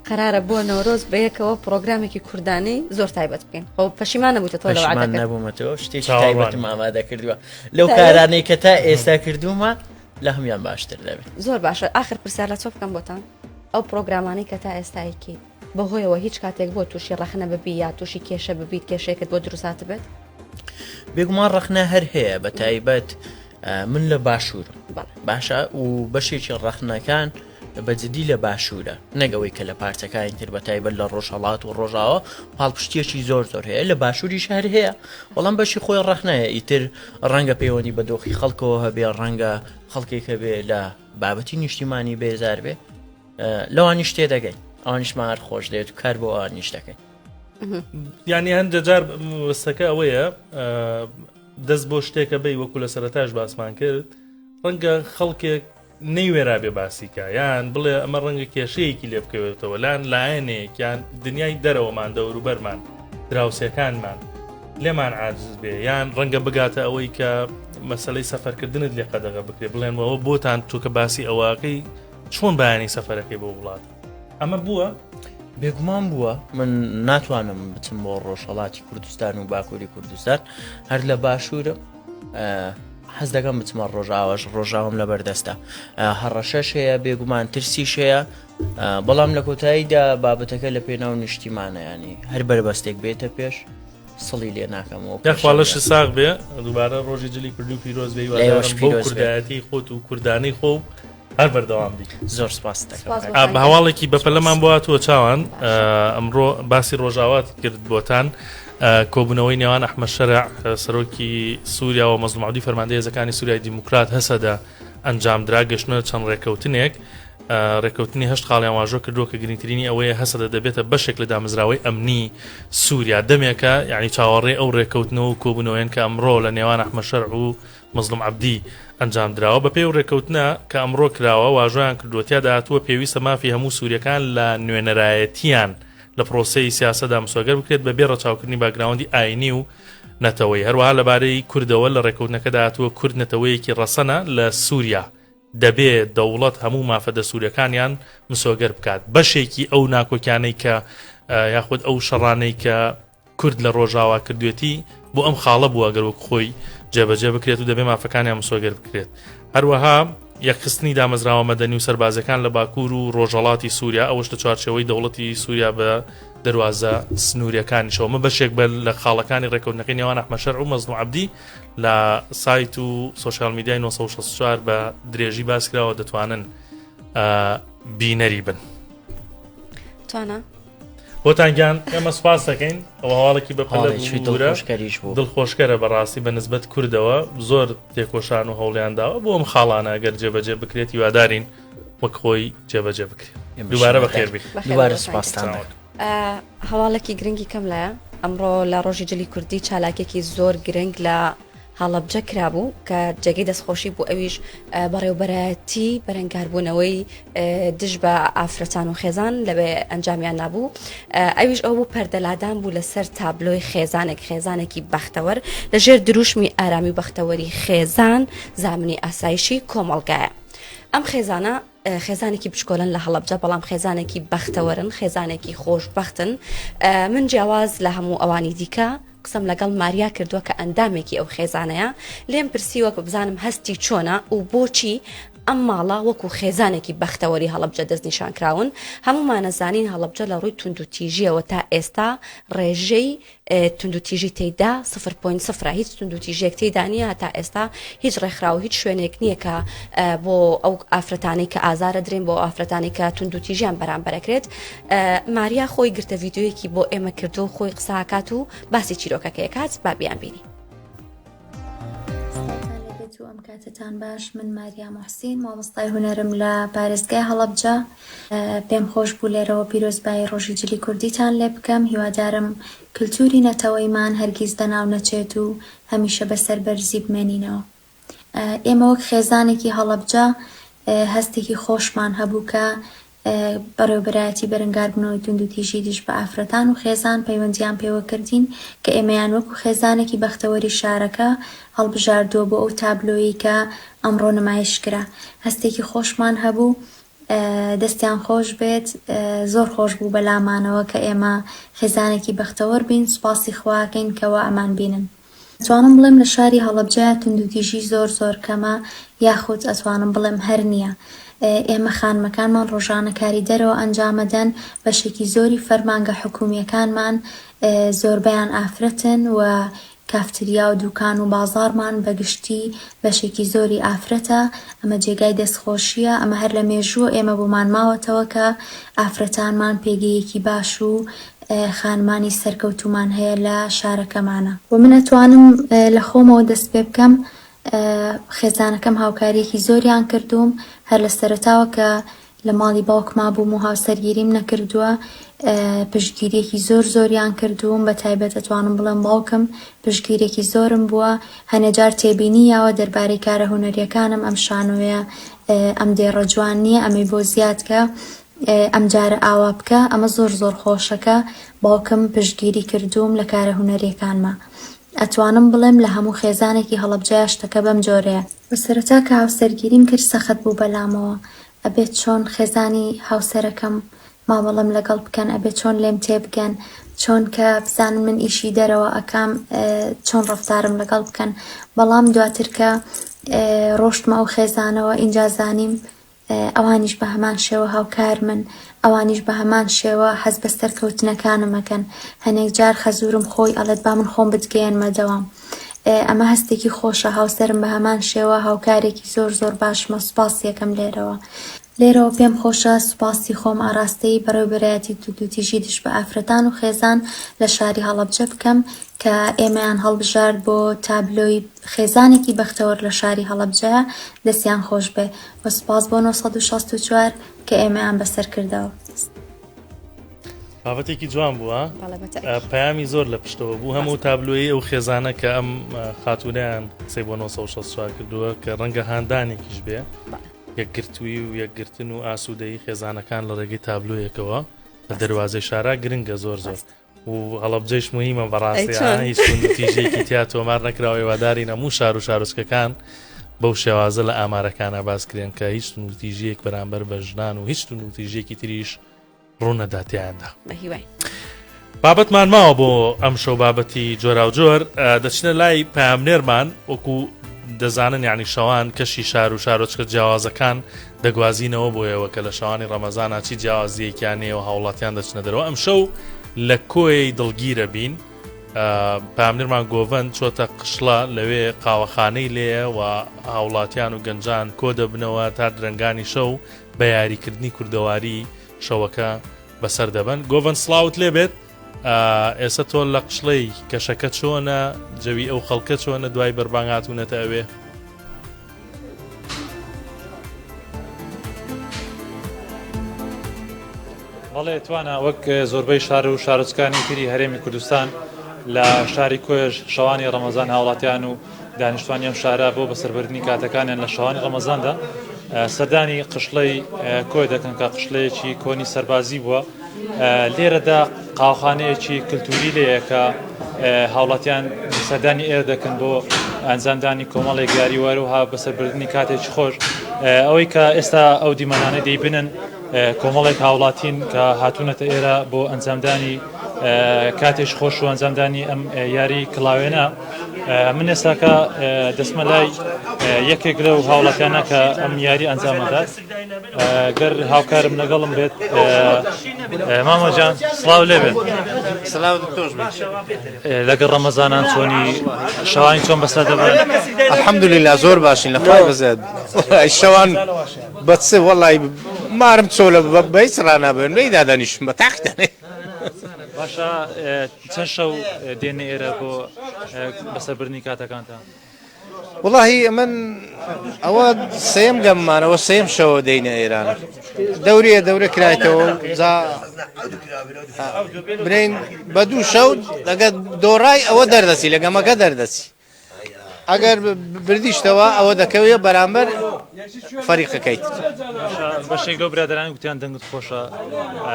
قرارە بۆ نەورۆز بەیەکەوە پرۆگرامێکی کوردانی زۆر تایبەت بکەین خۆ پەشیمان نەبووتە تۆ نەبوومەتەوە شتێکی تایبەتم ئامادە کردووە لەو کارانەی کە تا ئێستا کردومە لە هەمیان باشتر دەبێت زۆر باشە ئاخر پرسیار لە چۆ بکەم بۆتان ئەو پرۆگرامانی کە تا ئێستایکی بەهۆیەوە هیچ کاتێک بۆ تووشی ڕەخنە ببی یا تووشی کێشە ببیت کێشەیەکت بۆ دروستات بێت بێگومان ڕەخنە هەر هەیە بە تایبەت من لە باشوورم باشە و بەشێکی ڕەخنەکان بەجددی لە باشوورە نەگەوەی کە لە پارچەکانی تر بە تایبەت لە ڕۆژهەڵات و ڕۆژاوە پاڵپشتێکی زۆر هەیە لە باشووری شار هەیە بەڵام بەشی خۆی ڕەخنەیە ئیتر ڕەنگە پەیوەندی بە دۆخی خەڵکەوە هەبێ ڕەنگە خەڵکێکە بێ لە بابەتی نیشتیمانی بێزار بێ لەوانی شتێ دەگەین ئەوانیشمان هەر خۆش دێت و کار بۆ ئەوانیش دەکەین یعنی هەندێک جار وەستەکە ئەوەیە دەست بۆ شتێکە بەی وەکو لە سەرەتاش باسمان کرد ڕەنگە خەڵکێک نەیوێرا بێ باسیکە یان بڵێ ئەمە ڕەنگە کێشەیەکی لێ بکەوێتەوە لاەن لایەنێک یان دنیای دەرەوەمان دەوروبەرمان دراوسەکانمان لێمان عاجز بێ یان ڕەنگە بگاتە ئەوەی کە مەسەلەی سەفەرکردنت لێ قەدەغە بکرێ بڵێنەوە بۆتان چووکە باسی ئەوواقعی چۆن بەیانی سەفەرەکەی بۆ وڵات ئەمە بووە بێگومان بووە من ناتوانم بچم بۆ ڕۆژهەڵاتی کوردستان و باکووری کوردستان هەر لە باشوورە حەز دەکەم بچمە ڕۆژاوەش ڕۆژاوم لە بەردەستە هەڕەشەش هەیە بێگومان ترسیش هەیە بەڵام لە کۆتاییدا بابەتەکە لە پێناو نیشتیمانە ینی هەر بەربەستێک بێتە پێش سڵی لێ ناکەمەوە دەخواڵەش ساغ بێ دووبارە ڕۆژی جلی کردو و پیرۆز بێ بۆ کوردایەتی خۆت و کوردانەی خۆ هەر بەردەوام بی زۆر سپاس دەکەم بە هەواڵێکی بەپەلەمان بۆهاتووە چاوان ئەمڕۆ باسی ڕۆژاوات کرد بۆتان کۆبوونەوەی نێوان ئەحمەد شەرع سەرۆکی سووریا و مەزلوم عەبدی فەرماندەی هێزەکانی سووریای دیموکرات هەسەدا ئەنجامدرا گەشتنە چەند ڕێکەوتنێک ڕێکەوتنی هەشت خاڵیان واژۆ کردووە کە گرنگترینی ئەوەیە هەسەدە دەبێتە بەشێک لە دامەزراوەی ئەمنی سووریا دەمێکە یعنی چاوەڕێ ئەو ڕێکەوتنەوە و کۆبوونەوەیان کە ئەمڕۆ لە نێوان ئەحمەد شەرع و مەزلوم عەبدی ئەنجام درراوە بە پێی و ڕێکەوتنە کە ئەمڕۆ کراوە واژۆیان کردووەتیا داهاتووە پێویستە مافی هەموو سووریەکان لە نوێنەرایەتیان لە پرۆسەی سیاسەدا مسۆگەر بکرێت بەبێ ڕەچاوکردنی باگراوندی ئاینی و نەتەوەی هەروەها لەبارەی کوردەوە لە ڕێکەوتنەکە داهاتووە کورد نەتەوەیەکی ڕەسەنە لە سووریا دەبێت دەوڵەت هەموو مافەدە سووریەکانیان مسۆگەر بکات بەشێکی ئەو ناکۆکیانەی کە یاخود ئەو شەڕانەی کە کورد لە ڕۆژاوا کردوێتی بۆ ئەم خاڵە بووە گەر وەک خۆی جێبەجێ بکرێت و دەبێ مافەکانیان مسۆگەر بکرێت هەروەها یەکخستنی دامەزراوە مەدەنی و سەربازەکان لە باکوور و ڕۆژهەڵاتی سووریا ئەوەش لە چوارچێوەی دەوڵەتی سووریا بە دەواازە سنووریەکانیشەوە مە بەشێک بە لە خاڵەکانی ڕێکەوتنەکەی نێوان ئەحمەد شەرع و مەزنوو عەبدی لە سایت و سۆشیال میدیای 964 بە درێژی باسکراوە دەتوانن بینەری بن. توانە بۆتانگیان ئێمە سوپاس دەکەین ئەوە هەواڵێکی بەپەلەشی دڵخۆشکەرە بەڕاستی بە نسبەت کوردەوە زۆر تێکۆشان و هەوڵیانداوە بۆ ئەم خاڵانە ئەگەر جێبەجێ بکرێت هیوادارین وەک خۆی جێبەجێ بکرێت. دووبارە بەخێربی دووبارە سوپاسان. هەواڵێکی گرنگی کەم لایە ئەمڕۆ لە ڕۆژی جلی کوردی چالاکێکی زۆر گرنگ لە هەڵەبجە کرابوو کە جێگەی دەستخۆشی بوو ئەویش بەڕێوبەرەتی بەرەنگاربوونەوەی دژ بە ئافرەتان و خێزان لەبێ ئەنجامیان نابوو ئەویش ئەو بوو پەردەلادان بوو لەسەر تابلۆی خێزانێکی بەختەوەر لەژێر دروشمی ئارامی و بەختەوەری خێزان زامنی ئاسایشی کۆمەڵگایە. ئەم خێزانە خێزانێکی بچکۆلن لە هەڵەبجە بەڵام خێزانێکی بەختەوەرن خێزانێکی خۆشبەختن. من جیاواز لە هەموو ئەوانی دیکە قسم لەگەڵ ماریا کردووە کە ئەندامێکی ئەو خێزانەیە لێم پرسیوە کە بزانم هەستی چۆنە و بۆچی ئەم ماڵە وەکو خێزانێکی بەختەوەری هەڵەبجە دەستنیشان کراون. هەمومانەزانین هەڵەبجە لە ڕووی توندوتیژیەوە تا ئێستا ڕێژەی توندوتیژی تێیدا 0.0 هیچ توندوتیژێک تێیدا نیە تا ئێستا هیچ ڕێکخراو هیچ شوێنێک نییە کە بۆ ئەو ئافرەتانی کە ئازارە درێن بۆ ئافرەتانی کە توندوتیژیان بەرامبەرەکرێت. ماریا خۆی گرتە ڤیدیۆیەکی بۆ ئێمە کردو و خۆی قساکات و باسی چیرۆکەکەی کات بابیان بینی. ئەم کاتتان باش من ماریا محسین مامۆستای هونەرم لە پارێزگای هەڵەبجە پێم خۆش بوو لێرەوە پیرۆزبایی ڕۆژی جلی کوردیتان لێ بکەم. هیوادارم کللتوری نەتەوەیمان هەرگیز دەناو نەچێت و هەمیشە بەسەر بەرزی بمێنینەوە. ئێمە وەک خێزانێکی هەڵەبجە هەستێکی خۆشمان هەبوو کە بەڕێوەبەرایەتی بەرەنگاربوونەوەی توندوتیژی دژ بە ئافرەتان و خێزان پەیوەندیان پێوە کردین کە ئێمەیان وەکو خێزانێکی بەختەوەری شارەکە هەڵبژاردووە بۆ ئەو تابلۆیی کە ئەمڕۆ نمایشکرا. هەستێکی خۆشمان هەبوو دەستیان خۆش بێت زۆر خۆش بوو بەلامانەوە کە ئێمە خێزانێکی بەختەوەر بین سوپاسی خواکەین کەوا ئەمان بینن. ئەتوانم بڵێم لە شاری هەڵەبجە توندوتیژی زۆر کەمە یاخود ئەتوانم بڵێم هەر نییە. ئێمە خانمەکانمان ڕۆژانەکاری دەرەوە ئەنجامەدەن بەشێکی زۆری فەرمانگە حکومیەکانمان زۆربەیان ئافرەتن و کافتریا و دوکان و بازارمان بەگشتی بەشێکی زۆری ئافرەتە. ئەمە جێگای دەستخۆشیە ئەمە هەر لە مێژووە ئێمە بۆمان ماوەتەوە کە ئافرەتانمان پێگەیەکی باش و خانمانی سەرکەوتومان هەیە لە شارەکەمانە و من ئەتوانم لە خۆمەوە دەست پێ بکەم. خێزانەکەم هاوکاریەکی زۆریان کردوم هەر لە سەرەتاوە کە لە ماڵی باوکما بووم و هاوسەرگیریم نەکردووە پشتگیریەکی زۆریان کردوم بە تایبەت ئەتوانم بڵێم باوکم پشتگیرێکی زۆرم بووە هەنێجار تێبینیەوە دەربارەی کارە هونەریەکانم ئەم شانۆیە ئەم دێڕە جوان نییە ئەمەی بۆ زیادکە ئەم جارە ئاوا بکە ئەمە زۆر خۆشەکە باوکم پشتگیری کردوم لە کارە هونەریەکانمە. ئەتوانم بڵێم لە هەموو خێزانێکی هەڵەبجە شتەکە بەم جۆرەیە. بەسەرەتا کە هاوسەرگیریم کرد سەخت بوو بەلامەوە ئەبێت چۆن خێزانی هاوسەرەکەم مامەڵەم لەگەڵ بکەن ئەبێت چۆن لێم تێبگەن چۆن کە بزانم من ئیشی دەرەوە ئەکام چۆن ڕەفتارم لەگەڵ بکەن. بەڵام دواتر کە ڕۆشتمە ئەو خێزانەوە ئینجا زانیم ئەوانیش بە هەمان شێوە هاوکار من ئەوانیش بە هەمان شێوە حەز بە سەرکەوتنەکانمەکەن. هەنێک جار خەزورم خۆی ئەڵێت با من خۆم بتگەێنمە دەوام. ئەمە هەستێکی خۆشە هاوسەرم بە هەمان شێوە هاوکارێکی زۆر باشمە سوپاس یەکەم لێرەوە پێم خۆشە سوپاسی خۆم ئاراستەی بەڕێوەبەرایەتی توندوتیژی دژ بە ئافرەتان و خێزان لە شاری هەڵەبجە بکەم کە ئێمەیان هەڵبژارد بۆ تابلۆی خێزانێکی بەختەوەر لە شاری هەڵەبجەیە دەستیان خۆش بێ و سوپاس بۆ 964 کە ئێمەیان بەسەر کردەوە. بابەتێکی جوان بووە پەیامی زۆر لە پشتەوە بوو هەموو تابلۆیی ئەو خێزانە کە ئەم خاتونیان قسەی بۆ 964 کردووە کە ڕەنگە هاندانێکیش بێ یەکگرتووی و یەکگرتن و ئاسوودەیی خێزانەکان لە ڕێگەی تابلۆیەکەوە لە دەروازەی شارە گرنگە زۆر و هەڵەبجەش موهیمە بەڕاستیان هیچ توندوتیژێکی تیا تۆمار نەکراوە هیوادارین هەموو شار و شارۆچکەکان بەو شێوازە لە ئامارەکانە باسکرێن کە هیچ توندوتیژیەک بەرامبەر بە ژنان و هیچ توندوتیژیەکی تریش ڕوونەداتیاندا. بابەتمان ماوە بۆ ئەم شەو بابەتی جۆرا و جۆر دەچنە لای پامنێرمان وەکو دەزانن یعنی شەوان کەشی شار و شارۆچکە جیاوازەکان دەگوازینەوە بۆیەوە کە لە شەوانی ڕەمەزانە چی جیاوازیەکیانەیە و هاوڵاتیان دەچنە دەرەوە ئەم شەو لە کۆی دڵگیرە بین پامنرمان گۆڤەن چۆتە قشڵە لەوێ قاوەخانەی لێە و هاوڵاتیان و گەنجان کۆ دەبنەوە تا درەنگانی شەو بە یاریکردنی کوردەواری شەوەکە بەسەر دەبن. گۆڤەن سڵاوت لێبێت ئێستا تۆ لە قشڵەی کەشەکە چۆنە جەوی ئەو خەڵکە چۆنە دوای بەربانگ هاتوونەتە ئەوێ؟ بەڵێ توانە وەک زۆربەی شار و شارۆچکانی تری هەرێمی کوردستان لە شاری کۆژ شەوانی ڕەمەزان هاوڵاتیان و دانیشتوانی ئەم شارە بۆ بەسەربردنی کاتەکانیان لە شەوانی ڕەمەزاندا سەردانی قشڵەی کۆی دەکەن کە قشڵەیەکی کۆنی سەربازی بووە. لێرەدا قاوەخانەیەکی کللتوری لەیە کە هاوڵاتیان سەردانی ئێرە دەکەن بۆ ئەنجامدانی کۆمەڵێک یاریوارەوەها بەسەربردننی کاتێکی خۆش. ئەوەی کە ئێستا ئەو دیمەنانە دەیبنن کۆمەڵێک هاوڵاتین کە هاتوونەتە ئێرە بۆ ئەنجامدانی کاتێش خۆش و ئەنجامدانی ئەم یاری کڵاوێنە. من ئێستاکە دەسمە لای یەکێک لەو هاوڵاتیانە کە ئەم یاری ئەنجامەدات. گەر هاوکارم لەگەڵم بێت مامەجان سڵاو لێبێت. لەگەڵ ڕەمەزانان چۆنی شەوانی چۆن بەسەر دەبێت؟ الحەمدولله زۆر باشین لەخوای بەزێت شەوان بەچ وەڵی مارم چۆ لە بەیس ڕانابێن نەیدا دانیشم بە تاقدانێ. باشە چەند شەو دێنە ئێرە بۆ بەسەربردنی کاتەکانتان؟ وڵی من ئەوە سێم گەممانەوە سێم شەوە دەینە ئێران دەورێ دەورە کرایەوە برین بە دوو شەو لەگە دۆڕای ئەوە دەردەسی لە گەمەکە دەردەسی ئەگەر بردیشتەوە ئەوە دەکەوێت بەرامبەر فەریقەکەیت. بەشێک لەو برادرانی گوتیان دەنگت خۆشە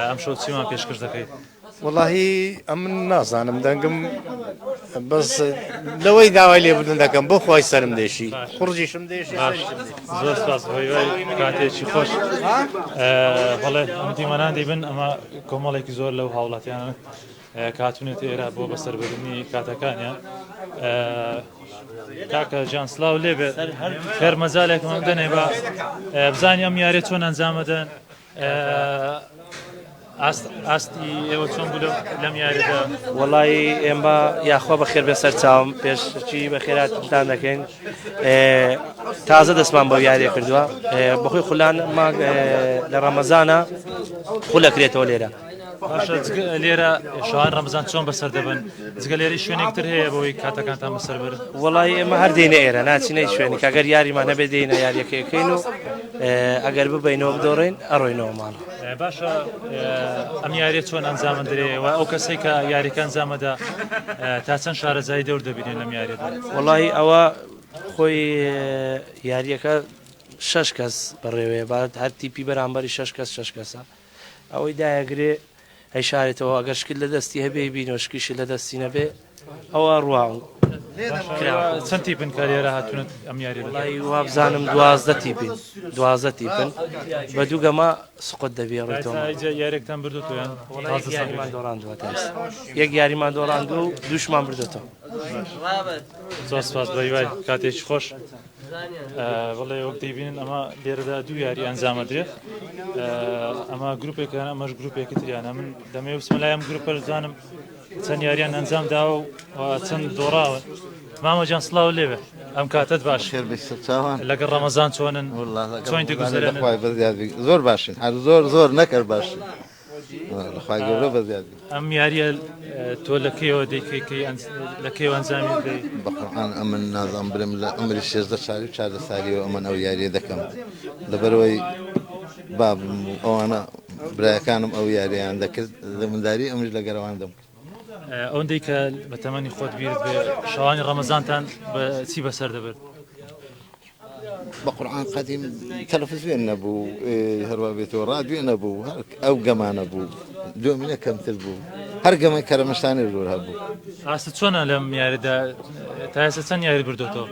ئەم شەو چیمان پێشکەش دەکەیت؟ وڵی ئەم من نازانم دەنگم بەس لەوەی داوای لێبوردن دەکەم بۆ خۆی سرم دێشی قورجیشم دێشی. زۆر سپاس کاتێکی خۆش. بەڵێ دیمەنان دەیبن ئەمە کۆمەڵێکی زۆر لەو هاوڵاتیانە کاتونێت ئێرە بۆ بەسەربردنی کاتەکانیان. کاکە جان سڵاو لێبێت خێر مەجالێکم دەنێ بە بزانانی ئەم یارێ چۆن ئەنجامەدەن ئاستی ئێوە چۆن بوو لەم یاریدا؟ وەڵی ئێمە یاخوا بە خێر بەسەر چاوم پێشچی بە خێراتتان دەکەین. تازە دەستمان بۆ یاریە کردووە بەخۆی خولان لە ڕەمەزانە خولەکرێتەوە لێرە. باشە لێرە شەوان ڕەمەزان چۆن بەسەر دەبن؟ جگە لێرە شوێنێکتر هەیە بەوەی کاتەکانتان بەسەر برن؟ وەڵی ئێمە هەر دێنە ئێرە ناچینەی شوێنی ئەگەر یاریمان نەبێت دێنە یاریەکەیەکەین و ئەگەر ببینەوە بدۆڕین ئەڕۆینەوە ماڵ. باشە ئەم یاریە چۆن ئەنجامە درێەوە ئەو کەسێک کە یاریەکە ئەنجامەدا تا چەند شارەزایی دەور دەبینێن لەم یاریەدا؟ وەڵی ئەوە خۆی یاریەکە 6 کەس بەڕێوەیە با هەر تیپی بەرامبەری 6 کەسە ئەوەی دایەگرێ هەی شارێتەوە ئەگەر شکل لە دەستی هەبێ بینەوە شکیشی لە دەستی نەبێ ئەوە ڕواون. چەند تیپن کە لێرە هاتوونەت ئەم یاری؟ وابزانم 12 تیپین 12 تیپن بە دوو گەمە سقوت دەبێڕێتەوە. یارێکتان بردوتۆیان؟ یاریمان دۆڕاندووە یەک یاریمان دۆڕاندوو و دووشمان بردێتەوە. زۆر سپاس بەیوای کاتێکی خۆش. بەڵێ وەک دەیبینن ئەمە لێرەدا دوو یاری ئەنجامەدرێت. ئەمە گروپێکیان ئەمەش گروپێکی تریانە. من دەمێ وسمە لای ئەم گروپە زانم چەند یاریان ئەنجام داوە و چەند دۆڕاون. مامەجان سڵاو لێبێ ئەم کاتت باش لەگەڵ ڕەمەزان چۆنن چۆن دەگوزارن؟ زۆر باشن هەر زۆر نەکرد باشن لەخوای گەورە بەزیاد. ئەم یاریە تۆ لەکەیەوە دەیکەی لەکەیەوە ئەنجامی دەی؟ بەقورئان ئەمن نازان برم لە ئەمری 16 ساڵی و 14 ساڵیەوە ئەمن ئەو یاریە دەکەم لەبەرەوەی بابم ئەوانە برایەکانم ئەو یارییان دەکرد لە منداری ئەمش لە گەرەوان دەم. ئەوەندەی کە بە تەمەنی خۆت بیرت بێ شەوانی ڕەمەزانتان بە چی بەسەر دەبێت؟ بەقورئان قەدیم تەلەڤیزیۆن نەبوو هەروە بێتەوە ڕادیۆ نەبوو ئەو گەمانە بوو دومینە کەمتر بوو هەر گەمەی کەرەمەشتانی زۆر هەبوو. ئاستە چۆنە لەم یاریدا تا ئێستا چەند یاری بردوتەوە؟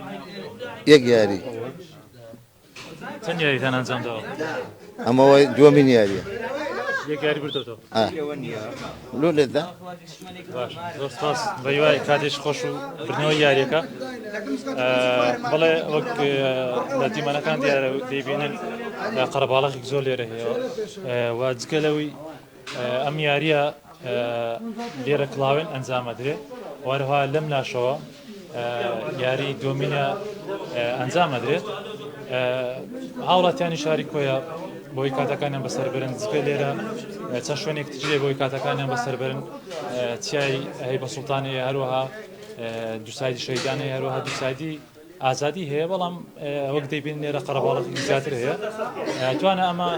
یەک یاری. چەند یاریتان ئەنجام داوە؟ ئەمەوە دووەمین یاریە. یەکیاری بردەوە لۆ لێدا باش زۆر سپاس بەیوای کاتێش خۆش و بردنەوە یاریەکە بەڵێ وەک لە دیمەنەکان دیارە دەیبینن قەرەباڵغێک زۆر لێرە هەیە و جگە لەوەی ئەم یاریە لێرە کڵاوێن ئەنجامەدرێت وارەها لەم لاشەوە یاری دۆمینە ئەنجامەدرێت هاوڵاتیانی شاری کۆیە بۆی کاتەکانیان بەسەربرن جگە لێرە چەند شوێنێک ترێ بۆی کاتەکانیان بەسەربرن چیای هەی بە سوڵتانەیە هەروەها دووسایدی شەیدانەیە هەروەها دووسایدی ئازادی هەیە بەڵام وەک دەیبین لێرە قەرەباڵغی زیاتر هەیە توانە ئەمە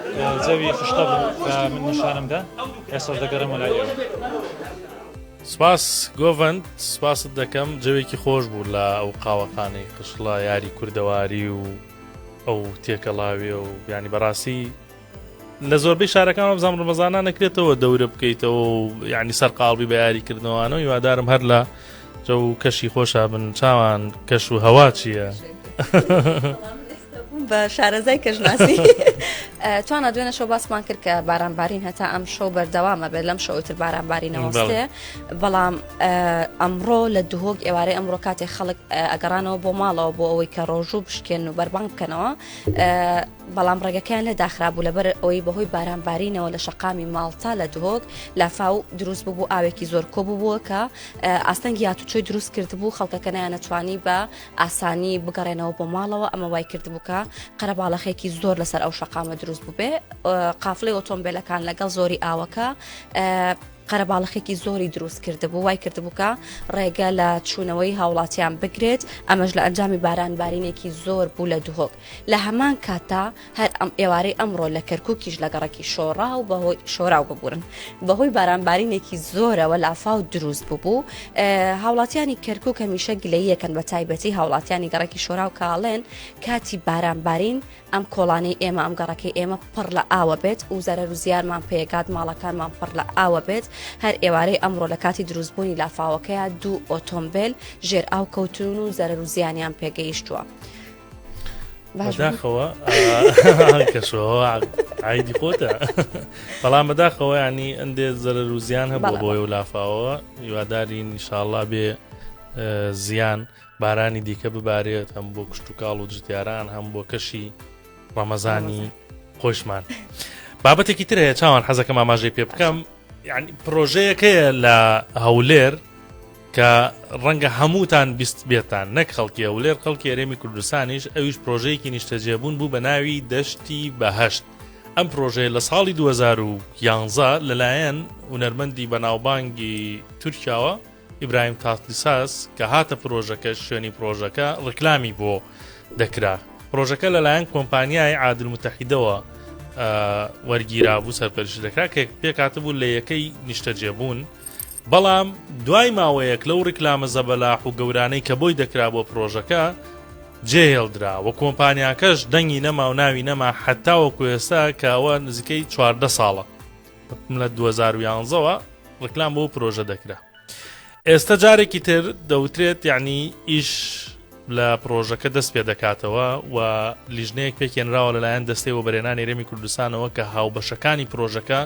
جەوی خشتە بوو کە من نیشانمدا ئێستا دەگەڕێمە لای ئێوە. سپاس گۆڤند سپاست دەکەم جەوێکی خۆش بوو لە ئەو قاوەخانەی قشڵە یاری کوردەواری و ئەو تێکەڵاوی و ینی بەڕاستی لە زۆربەی شارەکان بزانام ڕمەزانە نەکرێتەوە دەورە بکەیتەوە و یعنی سەرقاڵبی بە یاریکردنەوەوانەوە هیوادارم هەر لە جە و کەشی خۆشە بن چاوان کەش و هەوا چییە بە شارەزای کەژناسی توانە دوێنە شەو باسمان کرد کە بارانبارین هەتا ئەم شەو بەردەوامە بێت لەم شەوتر بارانبارینەوەستێ بەڵام ئەمڕۆ لە دوهۆک ئێوارەی ئەمڕۆ کاتێک خەڵک ئەگەڕانەوە بۆ ماڵەوە بۆ ئەوەی کە ڕۆژوو بشکێن و بەربانگ بکەنەوە بەڵام ڕێگەکەیان لە داخرابوو لەبەر ئەوەی بەهۆی بارانبارینەوە لە شەقامی ماڵتا لە دوهۆک لافاو دروست بوو ئاوێکی زۆر کۆبووە کە ئاستەنگی هاتوچۆی دروست کردبوو خەڵکەکە نەیانەتوانی بە ئاسانی بگەڕێنەوە بۆ ماڵەوە ئەمە وای کردبوو کە قەرەباڵغێکی زۆر لەسەر ئەو شەقامە دروست بوو بێ قافڵەی ئۆتۆمبیلەکان لەگەڵ زۆری ئاوەکە قەرەباڵغێکی زۆری دروست کردبوو وای کردبوو کە ڕێگە لە چوونەوەی هاوڵاتیان بگرێت ئەمەش لە ئەنجامی بارانبارینێکی زۆر بوو لە دوهۆک لە هەمان کاتا هەر ئەم ئێوارەی ئەمڕۆ لە کەرکووکیش لە گەڕێکی شۆڕا و بەهۆی شۆراو ببورن بەهۆی بارانبارینێکی زۆرەوە لافاو دروست بوو هاوڵاتیانی کەرکووک هەمیشە گلەیەکەن بە تایبەتی هاوڵاتیانی گەڕێکی شۆرا و کاڵێن کاتی بارانبارین ئەم کۆڵانەی ئێمە ئەم گەڕەکەی ئێمە پڕ لە ئاوە بێت و زەرەر و زیانمان پێگات ماڵەکانمان پڕ لە ئاوە بێت هەر ئێوارەی ئەمڕۆ لە کاتی دروستبوونی لافاوەکەیە دوو ئۆتۆمبیل ژێر ئاو کەوتون و زەرەر و زیانیان پێگەیشتووە بەداخەوە کەشەوە عیدی خۆتە بەڵام بەداخەوە ینی ئەندێ زەرەر و زیان هەبوو بۆی و لافاوە هیوادارین ئینشاڵڵا بێ زیان بارانی دیکە ببارێت هەم بۆ کشت و کاڵ و جتیاران هەم بۆ کەشی ڕەمەزانی خۆشمان بابەتێکی تر هەیە چاوان حەزەکەم ئاماژەی پێ بکەم یعنی پرۆژەیەکەیە لە هەولێر کە ڕەنگە هەمووتان بیست بێتان نەک خەڵکی هەولێر خەڵکی هەرێمی کوردستانیش ئەویش پرۆژەیەکی نیشتەجێبوون بوو بە ناوی دەشتی بەهەشت ئەم پرۆژەیە لە ساڵی 2011 لەلایەن هونەرمەندی بەناوبانگی تورکیاوە ئیبراهیم تاتلیساس کە هاتە پرۆژەکە شوێنی پرۆژەکە ڕکلامی بۆ دەکرا پرۆژەکە لەلایەن کۆمپانیای عادل متحیدەوە وەرگیرا بوو سەرپەرشتی دەکرا کە پێکاتە بوو لە یەکەی نیشتەجێبوون بەڵام دوای ماوەیەک لەو ڕکلامە زەبەلاح و گەورانەی کە بۆی دەکرا بۆ پرۆژەکە جێهێڵدرا و کۆمپانیاکەش دەنگی نەما و ناوی نەما حتاوەکو ئێستا کەوە نزیکەی 14 ساڵە لە 2011ەوە ڕکلام بۆ پرۆژە دەکرا ئێستا جارێکی تر دەوترێت یعنی ئیش لە پرۆژەکە دەست پێ دەکاتەوە و لیژنەیەک پێکێنراوە لەلایەن دەستەی و بەرێنانی هەرێمی کوردستانەوە کە هاوبەشەکانی پرۆژەکە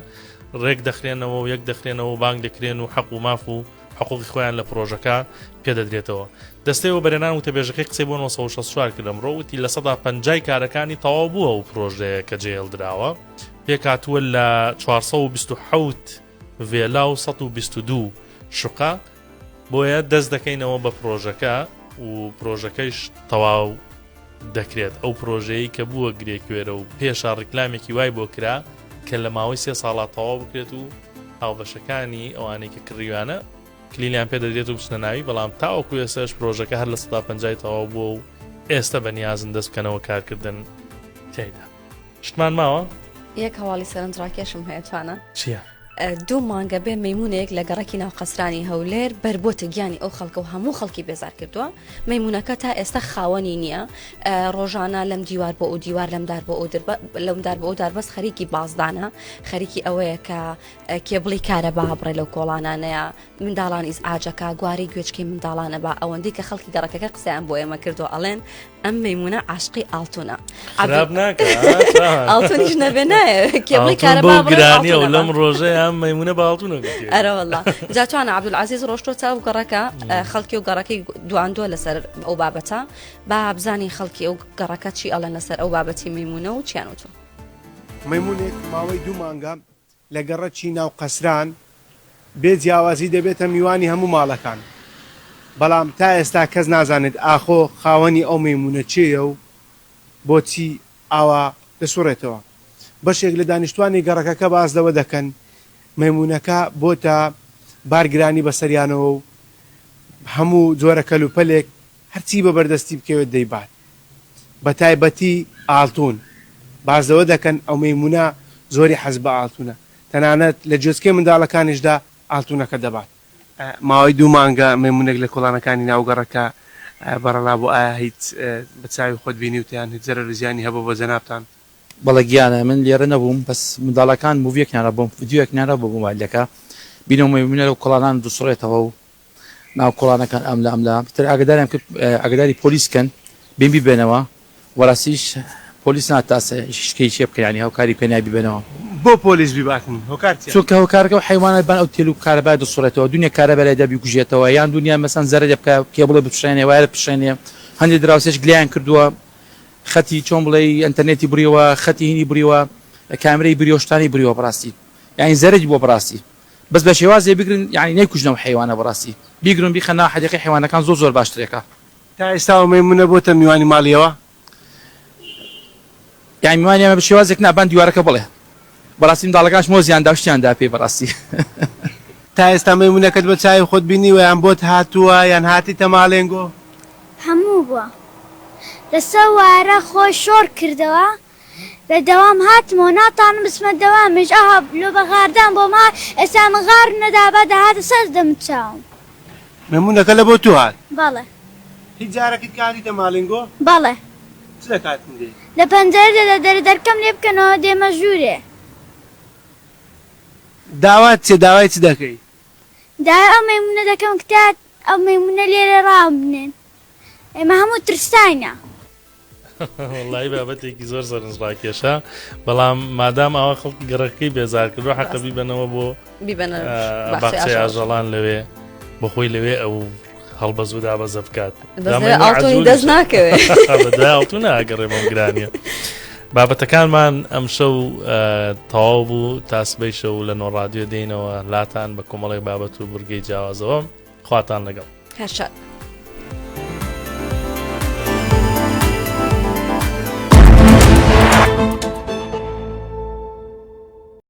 ڕێک دەخرێنەوە و یەک دەخرێنەوە و بانگ دەکرێن و حەق و ماف و حقوقی خۆیان لە پرۆژەکە پێدەدرێتەوە دەستەی و بەرێنان وتەبێژەکەی قسەی بۆ 1964 کرد ئەمڕۆ وتی لە 150 کارەکانی تەواو بووە و پرۆژەیە کە جێهێڵدراوە پێکاتووە لە 427 ڤێلا و 122 شقا بۆیە دەست دەکەینەوە بە پرۆژەکە و پرۆژەکەیش تەواو دەکرێت ئەو پرۆژەیە کە بووە گرێکوێرە و پێشە ڕکلامێکی وای بۆ کرا کە لە ماوەی 3 ساڵات تەواو بکرێت و هاوبەشەکانی ئەوانەی کە کڕیوانە کلیلیان پێ دەدرێت و بچنە ناوی بەڵام تاوەکو ئێستاش پرۆژەکە هەر لە 150 تەواو بووە و ئێستا بەنیازن دەست بکەنەوە کارکردن تێیدا شتمان ماوە یەک هەواڵی سەرنجڕاکێشم هەیە توانە چییە؟ 2 مانگە بێ مەیمونەیەک لە گەڕەکی ناو قەسرانی هەولێر بربۆتە گیانی ئەو خەڵکە و هەموو خەڵکی بێزار کردووە مەیمونەکە تا ئێستا خاوەنی نییە ڕۆژانە لەم دیوار بۆ ئەو دیوار لەمدار بۆ ئەو داربەست خەریکی بازدانە خەریکی ئەوەیە کە کێبڵی کارە با بڕێ لەو کۆڵانانەیە منداڵان ئیزعاجەکە گواری گوێچکەی منداڵانە بە ئەوەندەی کە خەڵکی گەڕەکەەکە قسەیان بۆ ئێمە کردو ئەڵێن ئەم مەیمونە عاشقی ئاڵتونە خراپ ناکە ئاڵتونیش نەبێ نایە کێبڵی کارەبا گرانی و لەم ڕۆژەیە ئەم مەیمونە باڵتونە ئەرە وەڵڵا جاتوانە عەبدولعەزیز ڕۆشتۆ چاو گەڕەکە خەڵکی و گەڕەکەی دواندووە لەسەر ئەو بابەتە با بزانی خەڵکی ئەو گەڕەکە چی ئەڵێن لەسەر ئەو بابەتی مەیمونە و چیان وتو مەیمونێک ماوەی 2 مانگە لە گەڕەکی ناو قەسران بێ جیاوازی دەبێتە میوانی هەموو ماڵەکان بەڵام تا ئێستا کەس نازانێت ئاخۆ خاوەنی ئەو مەیمونە چێە و بۆچی ئاوا دەسوڕێتەوە بەشێک لە دانیشتوانی گەڕەکەکە باز لەوە دەکەن مەیمونەکە بۆتە بارگرانی بەسەریانەوە و هەموو جۆرە کەلوپەلێک هەرچی بە بەردەستی بکەوێت دەیبات بە تایبەتی ئاڵتون بازەوە دەکەن ئەو مەیمونە زۆری حەز بە ئاڵتونە تەنانەت لە جۆچکەی منداڵەکانیشدا ئاڵتونەکە دەبات ماوەی 2 مانگە مەیمونێک لە کۆڵانەکانی ناوگەڕەکە بەڕەلا بۆ ئایا هیچ بە چاوی خۆت بینی وتیان هیچ زەرەر زیانی هەبوو بۆ جەنابتان بەڵێ گیانە من لێرە نەبووم بەس منداڵەکان موڤیەکیانە بۆم ڤیدیۆیەکیانە بۆ مۆبایلەکە بینەوە مەیمونە لەو کۆڵانان دووسڕێتەوە و ناو کۆڵانەکان ئەم لە تر ئاگداریان کرد ئاگداری پۆلیسکەن بێن بیبێنەوە وەڕاستیش پۆلیس ناتاسە شتێکی چێ بکەن ینی هاوکاری پێ نابیبێنەوە بۆ پۆلیس بیباکن چونکە هەوکارەکە و حیوانات بان ئەو تێل و کارەبای دەسوڕێتەوە دنیا کارەبای لای دەبی کوژێتەوە یان دنیا مەسەن زەرە دەبکە کێبڵە بپشێنێ وایە بپشێنێ هەندێک دراوسێش گلیان کردووە خەتی چۆن بڵێ ئینتەرنێتی بریوە خەتی هینی بریوە کامرەی بریۆشتانی بریوە بەڕاستی یعنی زەرەی بۆ بەڕاستی بەس بە شێوازێ بگرن یعنی نەیکوژنەوە حیوانە بەڕاستی بیگرن بیخەنە حەدیقەی حیوانەکان زۆر باشترێکە تا ئێستا مەیمونە بۆتە میوانی ماڵیەوە یعنی میوانی ئەمە بە شێوازێک نابان دیوارەکە بڵێ بەڕاستی منداڵەکانش مۆزیان داشتیاندا پێی بەڕاستی تا ئێستا مەیمونەکەت بە چاوی خۆت بینیوە یان بۆت هاتووە یان هاتیتە ماڵێنگۆ هەموو بووە لەسەر وارە خۆی شۆر کردەوە بەدەوام هاتمەوە ناتانم بچمە دەوامش ئاها لۆ بەغاردان بۆ ما ئێستا من غار نەدابا دەهاتە سەر دەمچاوم مەیمونەکە لە بۆ تو هات بەڵێ هیچ جارێکت کاریتە ماڵێنگۆ بەڵێ چ دەکاتم دێ لە پەنجەرە دەرکەم لێ بکەنەوە دێمە ژوورێ داوات چێ داوای چ دەکەی داوای ئەو مەیمونە دەکەم کتات ئەو مەیمونە لێرە ڕابنێن ئێمە هەموو ترساینە وڵی بابەتێکی زۆر زەرنجڕاکێشە بەڵام مادام ئەوە خەڵک گەڕەکەی بێزار کردو حەقە بیبەنەوە بۆ باخچەی ئاژەڵان لەوێ بۆ خۆی لەوێ ئەو هەڵبەزوو دابەزە بکات ئاڵتۆنی دەست ناکەوێت بەدای ئاڵتو ناگەڕێمەم گرانیە بابەتەکانمان ئەم شەو تەواو بوو تاسبەی شەو لە نۆڕادیۆ دێنەوە لاتان بە کۆمەڵی بابەت و بورگەی جیاوازەوە خواتان لەگەڵ هەرشاد